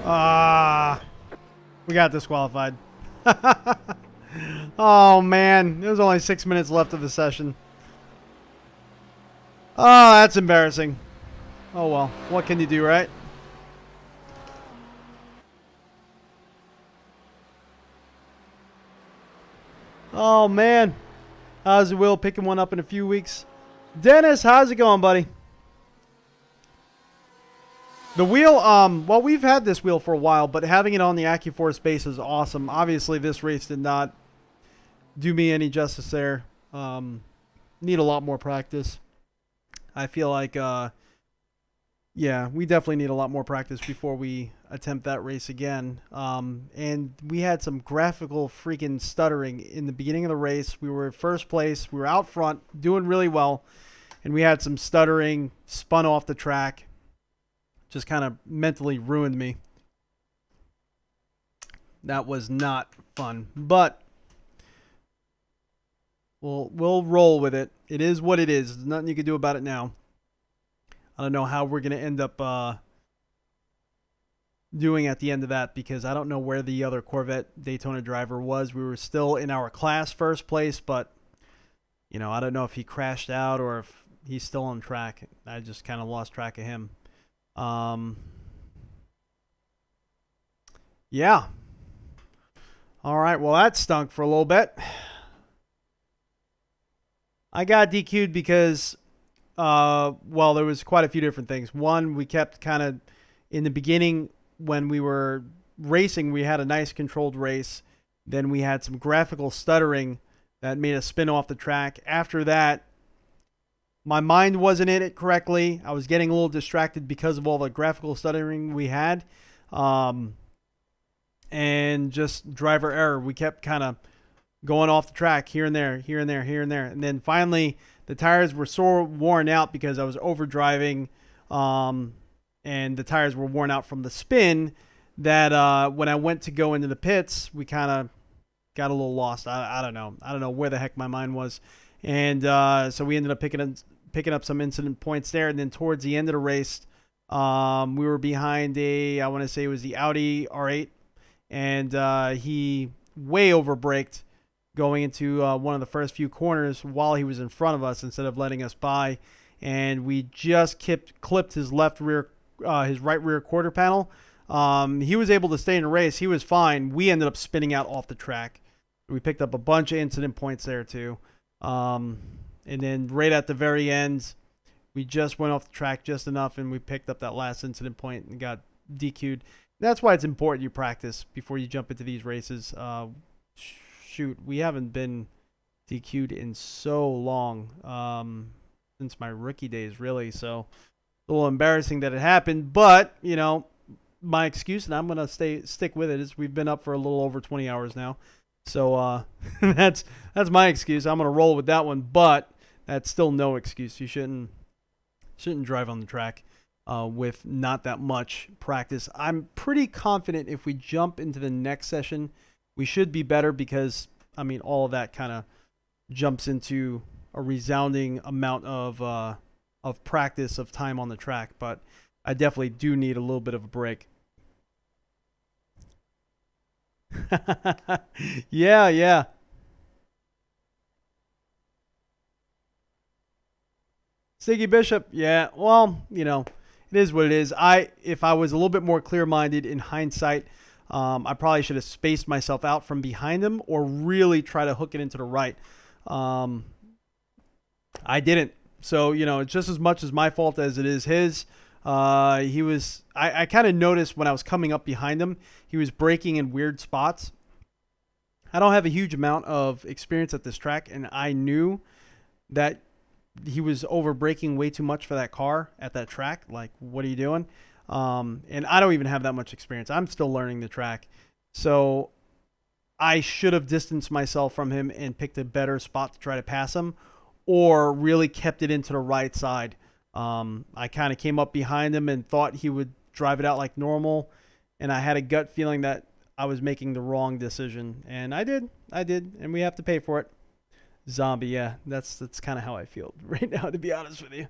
We got disqualified. Oh, man. There's only 6 minutes left of the session. Oh, that's embarrassing. Oh, well. What can you do, right? Oh, man. How's the wheel? Picking one up in a few weeks. Dennis, how's it going, buddy? The wheel, well, we've had this wheel for a while, but having it on the AccuForce base is awesome. Obviously, this race did not do me any justice there. Need a lot more practice. I feel like, yeah, we definitely need a lot more practice before we attempt that race again. And we had some graphical freaking stuttering in the beginning of the race. We were first place. We were out front, doing really well. And we had some stuttering, spun off the track. Just kind of mentally ruined me. That was not fun. But we'll roll with it. It is what it is. There's nothing you can do about it now. I don't know how we're going to end up doing at the end of that, because I don't know where the other Corvette Daytona driver was. We were still in our class first place, but you know, I don't know if he crashed out or if he's still on track. I just kind of lost track of him. Yeah. All right. Well, that stunk for a little bit. I got DQ'd because, well, there was quite a few different things. One, we kept kind of, in the beginning when we were racing, we had a nice controlled race. Then we had some graphical stuttering that made us spin off the track. After that, my mind wasn't in it correctly. I was getting a little distracted because of all the graphical stuttering we had. And just driver error. We kept kind of going off the track here and there, here and there, here and there. And then finally, the tires were so worn out because I was overdriving. And the tires were worn out from the spin that when I went to go into the pits, we kind of got a little lost. I don't know. I don't know where the heck my mind was. And so we ended up picking up some incident points there. And then towards the end of the race, we were behind I want to say it was the Audi R8. And he way overbraked going into one of the first few corners while he was in front of us instead of letting us by. And we just clipped his right rear quarter panel. He was able to stay in the race. He was fine. We ended up spinning out off the track. We picked up a bunch of incident points there too. And then right at the very end, we just went off the track just enough, and we picked up that last incident point and got DQ'd. That's why it's important you practice before you jump into these races. Shoot, we haven't been DQ'd in so long, since my rookie days, really. So a little embarrassing that it happened, but you know, my excuse, and I'm gonna stick with it, is we've been up for a little over 20 hours now. So that's my excuse. I'm gonna roll with that one, but that's still no excuse. You shouldn't drive on the track with not that much practice. I'm pretty confident if we jump into the next session, we should be better, because I mean, all of that kind of jumps into a resounding amount of practice of time on the track. But I definitely do need a little bit of a break. Yeah. Siggy Bishop, yeah. Well, you know, it is what it is. If I was a little bit more clear-minded in hindsight, I probably should have spaced myself out from behind him or really try to hook it into the right. I didn't. So, you know, it's just as much as my fault as it is his. I kind of noticed when I was coming up behind him, he was braking in weird spots. I don't have a huge amount of experience at this track, and I knew that he was over braking way too much for that car at that track. Like, what are you doing? And I don't even have that much experience. I'm still learning the track. So I should have distanced myself from him and picked a better spot to try to pass him, or really kept it into the right side. I kind of came up behind him and thought he would drive it out like normal, and I had a gut feeling that I was making the wrong decision, and I did, and we have to pay for it. Zombie, yeah, that's kind of how I feel right now, to be honest with you.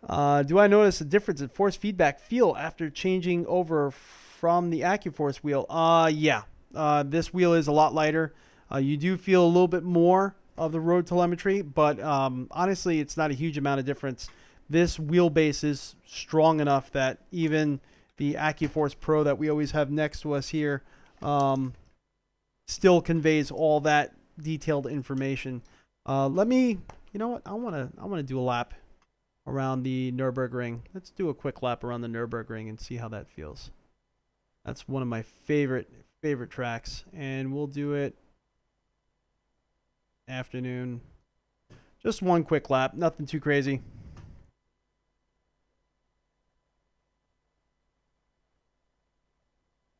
Do I notice a difference in force feedback feel after changing over from the AccuForce wheel? Yeah. This wheel is a lot lighter. You do feel a little bit more of the road telemetry, but honestly, it's not a huge amount of difference. This wheelbase is strong enough that even the AccuForce Pro that we always have next to us here still conveys all that detailed information. Let me, you know what? I want to do a lap around the Nürburgring. Let's do a quick lap around the Nürburgring and see how that feels. That's one of my favorite tracks, and we'll do it afternoon. Just one quick lap, nothing too crazy.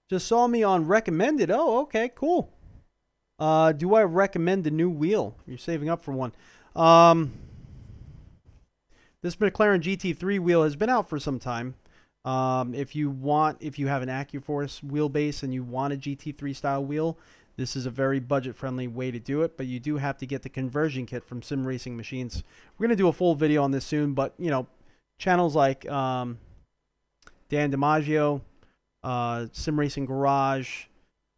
Just saw me on recommended. Oh, okay, cool. Do I recommend the new wheel? You're saving up for one. This McLaren GT3 wheel has been out for some time. If you have an AccuForce wheelbase and you want a GT3 style wheel, this is a very budget-friendly way to do it, but you do have to get the conversion kit from Sim Racing Machines. We're going to do a full video on this soon, but, you know, channels like Dan DiMaggio, Sim Racing Garage,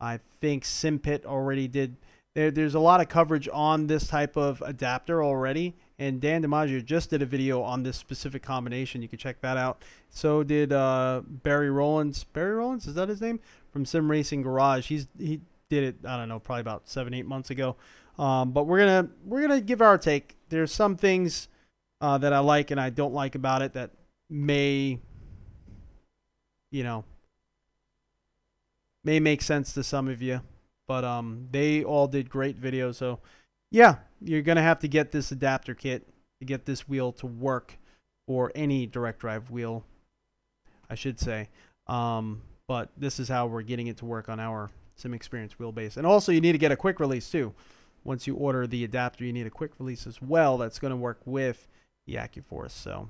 I think SimPit already did. There's a lot of coverage on this type of adapter already, and Dan DiMaggio just did a video on this specific combination. You can check that out. So did Barry Rollins. Barry Rollins, is that his name? From Sim Racing Garage. He did it, I don't know, probably about 7-8 months ago. But we're gonna give our take. There's some things that I like and I don't like about it that may, you know, may make sense to some of you, but they all did great videos. So yeah, you're gonna have to get this adapter kit to get this wheel to work, or any direct drive wheel, I should say. But this is how we're getting it to work on our Sim Experience wheelbase. And also you need to get a quick release too. Once you order the adapter, you need a quick release as well that's going to work with the AccuForce. So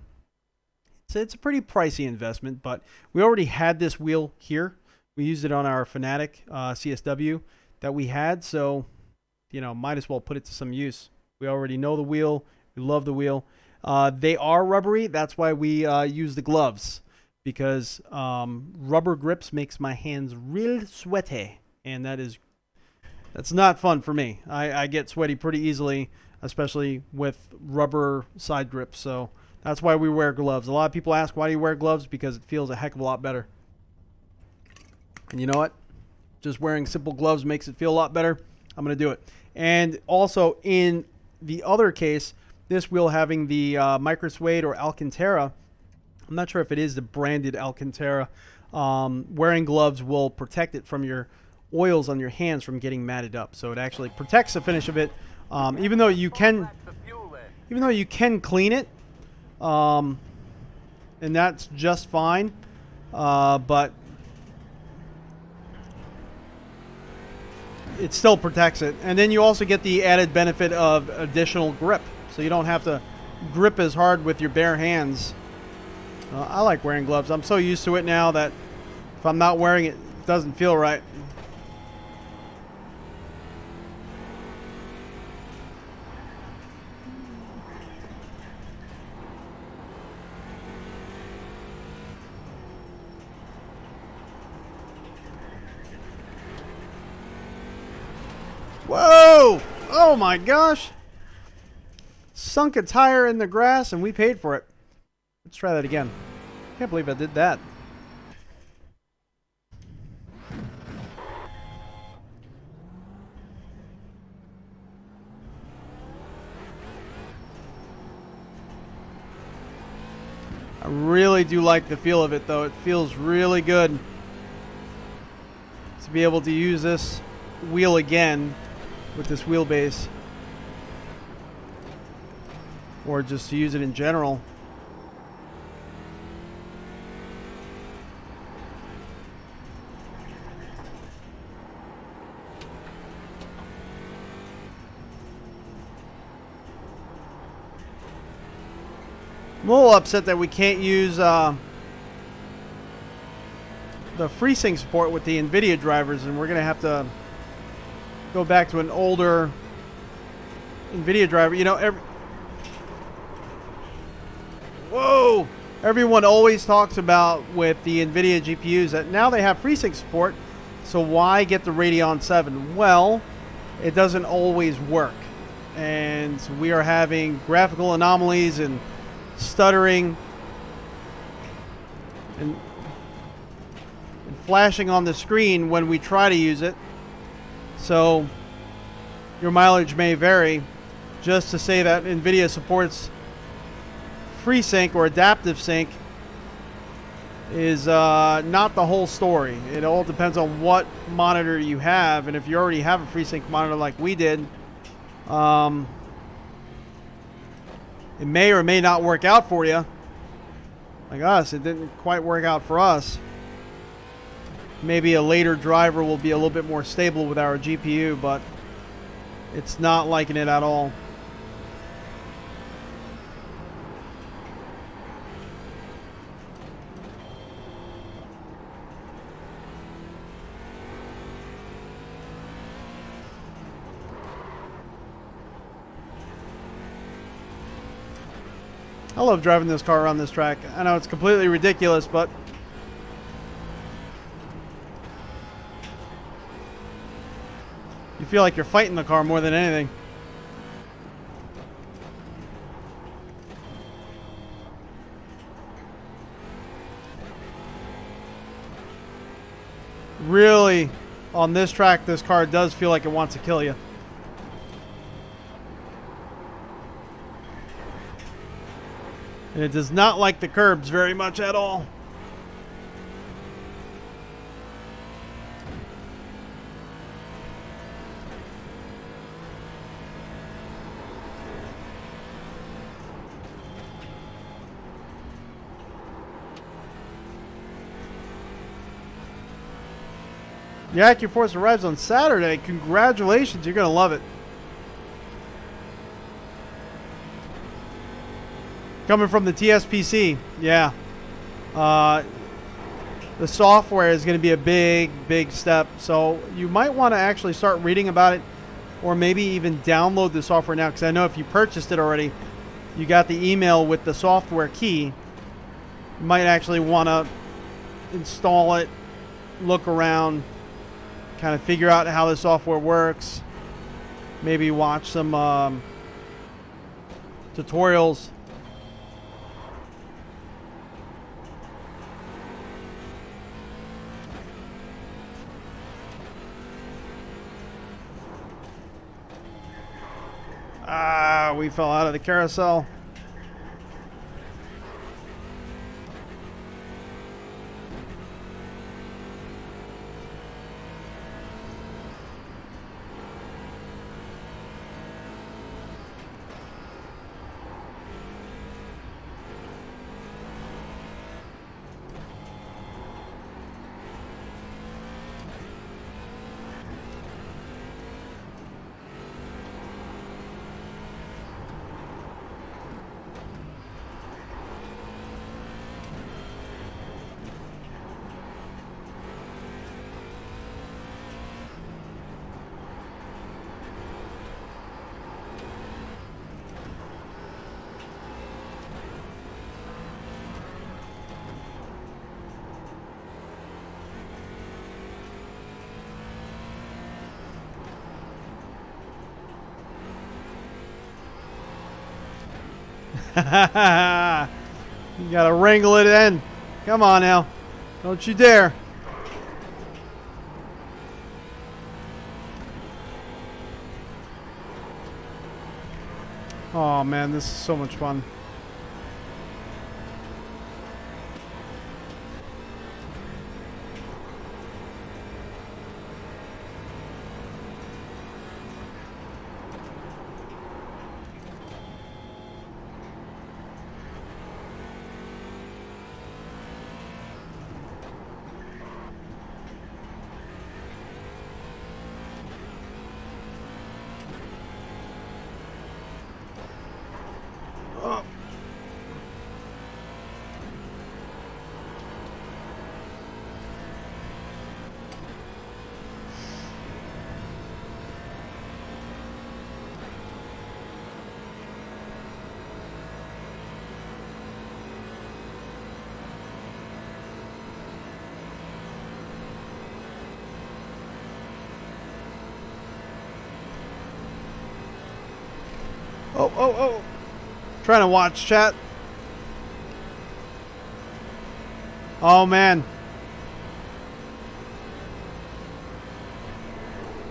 it's a pretty pricey investment, but we already had this wheel here. We used it on our Fanatec CSW that we had, so, you know, might as well put it to some use. We already know the wheel. We love the wheel. They are rubbery. That's why we use the gloves, because rubber grips makes my hands real sweaty, and that's not fun for me. I get sweaty pretty easily, especially with rubber side grips, so that's why we wear gloves. A lot of people ask, why do you wear gloves? Because it feels a heck of a lot better. And you know what? Just wearing simple gloves makes it feel a lot better. I'm going to do it. And also, in the other case, this wheel having the micro suede or alcantara, I'm not sure if it is the branded alcantara, wearing gloves will protect it from your oils on your hands from getting matted up. So it actually protects the finish of it, even though you can clean it, and that's just fine. But it still protects it. And then you also get the added benefit of additional grip, so you don't have to grip as hard with your bare hands. I like wearing gloves. I'm so used to it now that if I'm not wearing it, it doesn't feel right. Whoa! Oh my gosh! Sunk a tire in the grass and we paid for it. Let's try that again. Can't believe I did that. I really do like the feel of it though. It feels really good to be able to use this wheel again with this wheelbase, or just to use it in general. I'm a little upset that we can't use the FreeSync support with the NVIDIA drivers, and we're gonna have to go back to an older NVIDIA driver. You know, Whoa! Everyone always talks about with the NVIDIA GPUs that now they have FreeSync support, so why get the Radeon 7? Well, it doesn't always work. And we are having graphical anomalies and stuttering and flashing on the screen when we try to use it. So your mileage may vary. Just to say that NVIDIA supports FreeSync or adaptive sync is not the whole story. It all depends on what monitor you have, and if you already have a FreeSync monitor like we did, it may or may not work out for you. Like us, it didn't quite work out for us. Maybe a later driver will be a little bit more stable with our GPU, but it's not liking it at all. I love driving this car around this track. I know it's completely ridiculous, but you feel like you're fighting the car more than anything. Really, on this track, this car does feel like it wants to kill you. And it does not like the curbs very much at all. The AccuForce arrives on Saturday. Congratulations, you're going to love it. Coming from the TSPC, yeah. The software is going to be a big step. So you might want to actually start reading about it, or maybe even download the software now, because I know if you purchased it already, you got the email with the software key. You might actually want to install it, look around, kind of figure out how the software works. Maybe watch some tutorials. Ah, we fell out of the carousel. You gotta wrangle it in. Come on now. Don't you dare. Oh man, this is so much fun. Oh, Oh, oh, oh. Trying to watch, chat. Oh, man.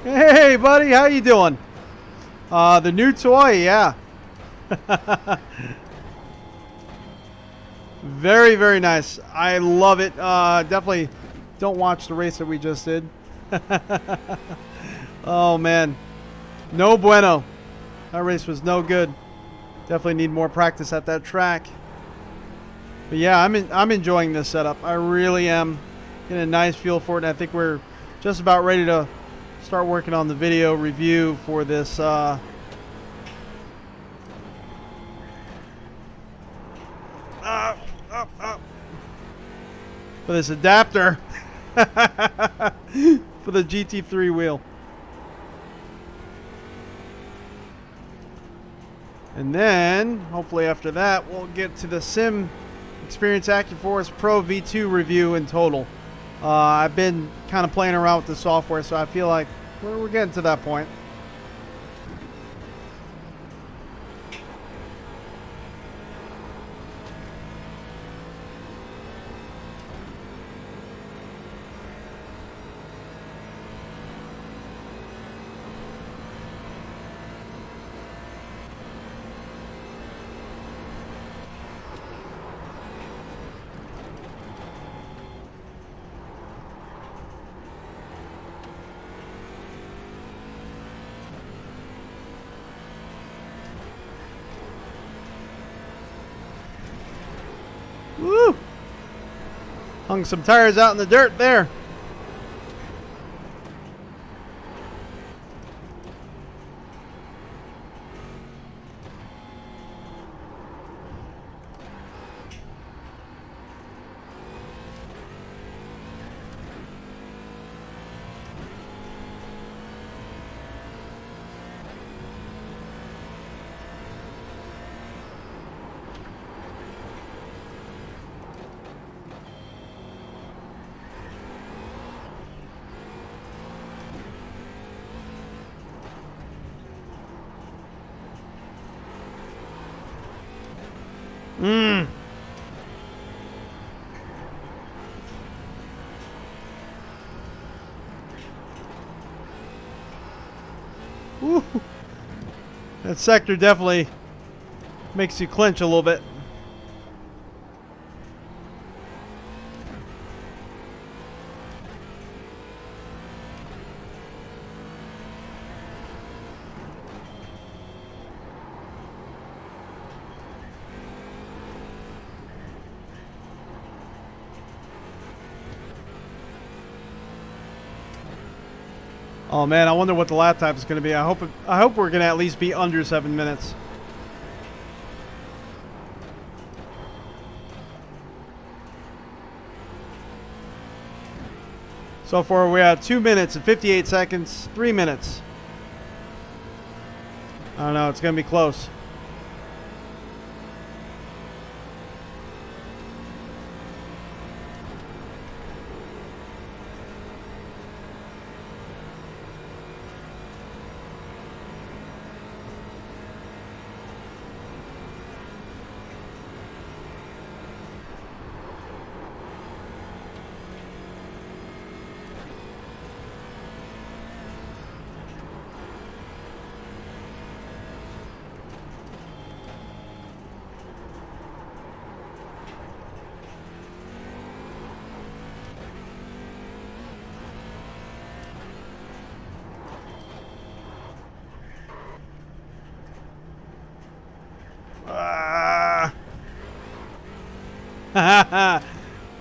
Hey, buddy. How you doing? The new toy, yeah. Very, very nice. I love it. Definitely don't watch the race that we just did. Oh, man. No bueno. That race was no good. Definitely need more practice at that track. But yeah, I'm enjoying this setup. I really am. Getting a nice feel for it. And I think we're just about ready to start working on the video review for this for this adapter for the GT3 wheel. And then, hopefully after that, we'll get to the Sim Experience AccuForce Pro V2 review in total. I've been kind of playing around with the software, so I feel like we're getting to that point. Woo! Hung some tires out in the dirt there. Woo. That sector definitely makes you clench a little bit. Oh man, I wonder what the lap time is going to be. I hope we're going to at least be under 7 minutes. So far we're at 2 minutes and 58 seconds, 3 minutes. I don't know, it's going to be close.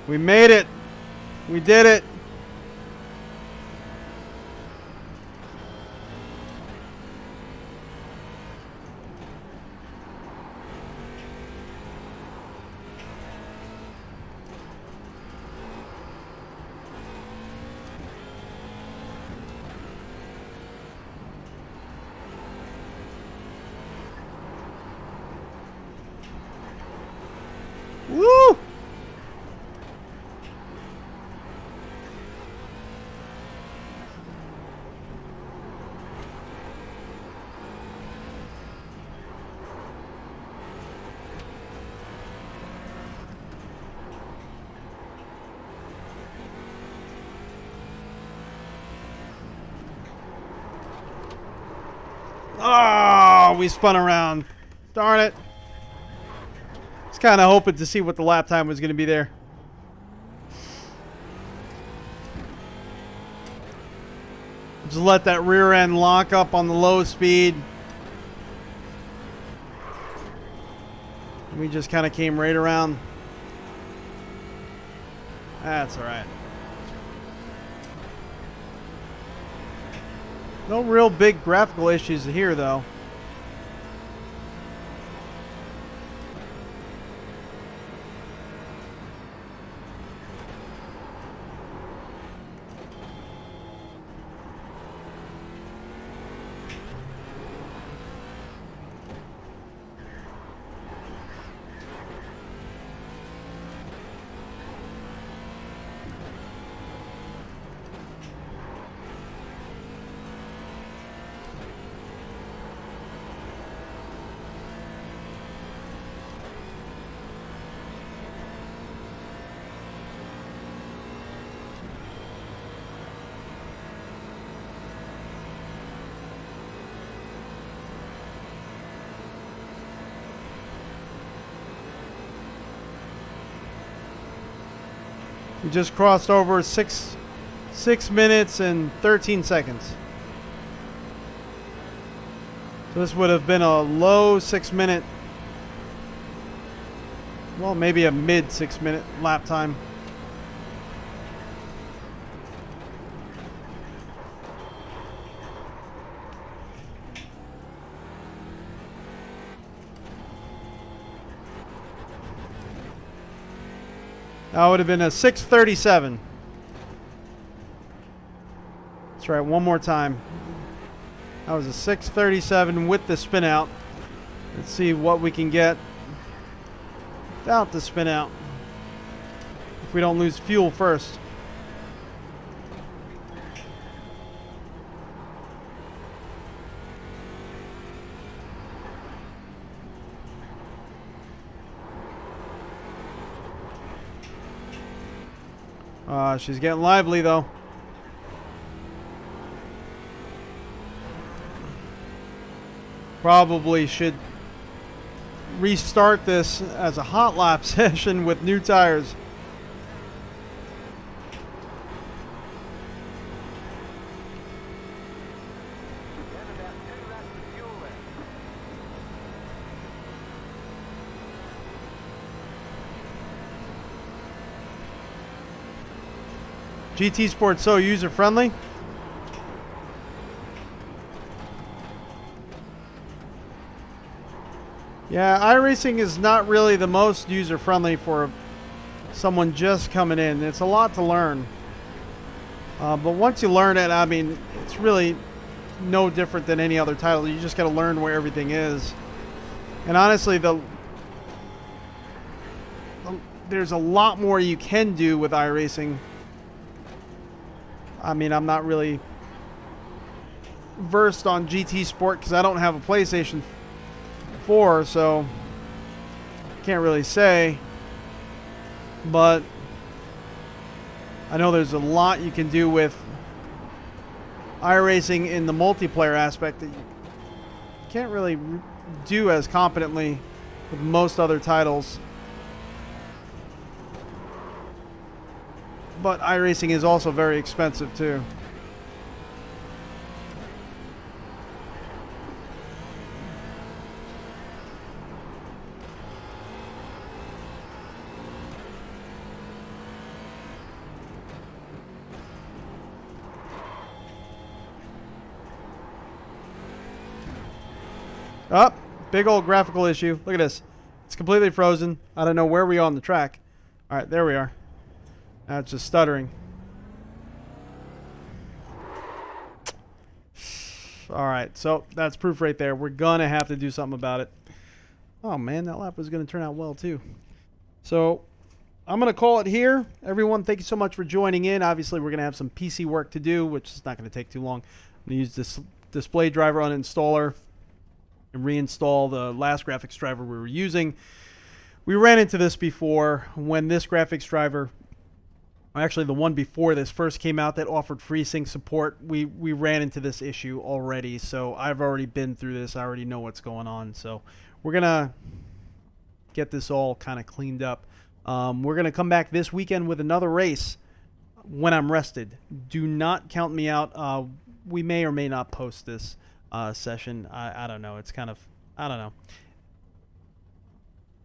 We made it. We did it. Woo! Oh, we spun around. Darn it. I was kind of hoping to see what the lap time was going to be there. Just let that rear end lock up on the low speed. We just kind of came right around. That's all right. No real big graphical issues here, though. We just crossed over 6 minutes and 13 seconds. So this would have been a low 6-minute, well, maybe a mid 6-minute lap time. That would have been a 6:37. That's right, one more time. That was a 6:37 with the spin out. Let's see what we can get without the spin out. If we don't lose fuel first. She's getting lively though. Probably should restart this as a hot lap session with new tires. GT Sport's so user-friendly. Yeah, Iracing is not really the most user-friendly for someone just coming in. It's a lot to learn. But once you learn it, I mean, it's really no different than any other title. You just got to learn where everything is. And honestly, there's a lot more you can do with Iracing. I mean, I'm not really versed on GT Sport because I don't have a PlayStation 4, so can't really say. But I know there's a lot you can do with Iracing in the multiplayer aspect that you can't really do as competently with most other titles. But Iracing is also very expensive too. Up, big old graphical issue. Look at this. It's completely frozen. I don't know where we are on the track. All right, there we are. That's just stuttering. Alright, so that's proof right there. We're gonna have to do something about it. Oh man, that lap was gonna turn out well too. So I'm gonna call it here. Everyone, thank you so much for joining in. Obviously we're gonna have some PC work to do, which is not gonna take too long. I'm gonna use this display driver uninstaller and reinstall the last graphics driver we were using. We ran into this before when this graphics driver Actually, the one before this first came out that offered FreeSync support, we ran into this issue already. So I've already been through this. I already know what's going on. So we're going to get this all kind of cleaned up. We're going to come back this weekend with another race when I'm rested. Do not count me out. We may or may not post this session. I don't know. It's kind of, I don't know.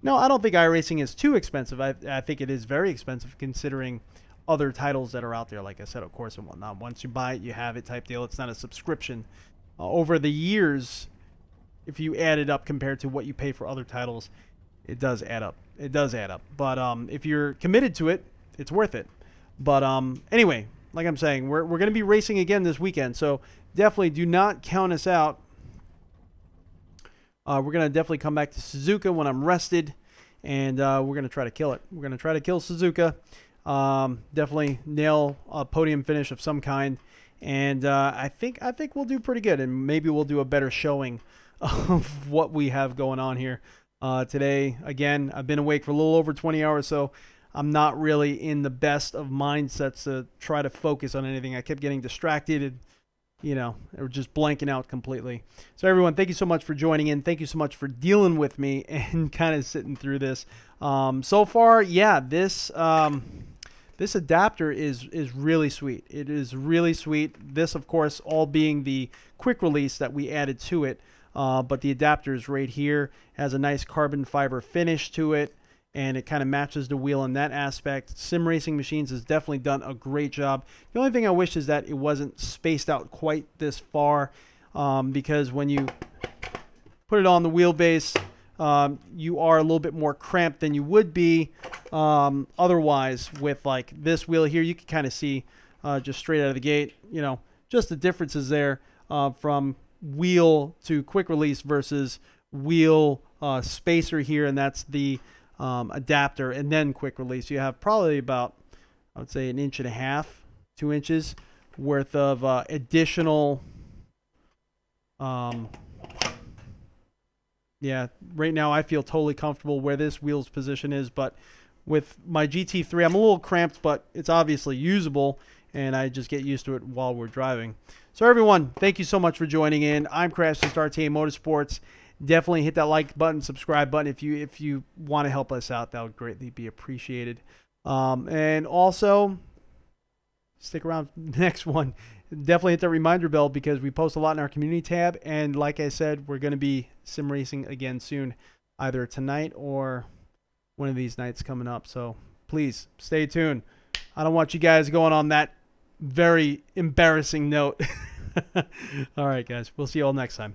No, I don't think iRacing is too expensive. I think it is very expensive considering other titles that are out there, like I said, of course, and whatnot. Once you buy it, you have it type deal. It's not a subscription. Over the years, if you add it up compared to what you pay for other titles, it does add up. It does add up. But if you're committed to it, it's worth it. But anyway, like I'm saying, we're going to be racing again this weekend, so definitely do not count us out. We're going to definitely come back to Suzuka when I'm rested, and we're going to try to kill it. We're going to try to kill Suzuka. Definitely nail a podium finish of some kind, and I think we'll do pretty good, and maybe we'll do a better showing of what we have going on here today. Again, I've been awake for a little over 20 hours, so I'm not really in the best of mindsets to try to focus on anything. I kept getting distracted and, you know, or just blanking out completely. So everyone, thank you so much for joining in. Thank you so much for dealing with me and kind of sitting through this. So far, yeah, this adapter is really sweet. It is really sweet. This, of course, all being the quick release that we added to it. But the adapter is right here. Has a nice carbon fiber finish to it, and it kind of matches the wheel in that aspect. Sim Racing Machines has definitely done a great job. The only thing I wish is that it wasn't spaced out quite this far, because when you put it on the wheelbase, you are a little bit more cramped than you would be otherwise. With like this wheel here, you can kind of see just straight out of the gate, you know, just the differences there from wheel to quick release versus wheel spacer here, and that's the adapter, and then quick release. You have probably about, I would say, 1.5 inches, 2 inches worth of additional. Yeah, right now I feel totally comfortable where this wheel's position is, but with my GT3, I'm a little cramped, but it's obviously usable, and I just get used to it while we're driving. So everyone, thank you so much for joining in. I'm Crash Test RTA Motorsports. Definitely hit that like button, subscribe button if you want to help us out. That would greatly be appreciated. And also, stick around for the next one. Definitely hit that reminder bell because we post a lot in our community tab. And like I said, we're going to be sim racing again soon, either tonight or one of these nights coming up. So please stay tuned. I don't want you guys going on that very embarrassing note. All right, guys. We'll see you all next time.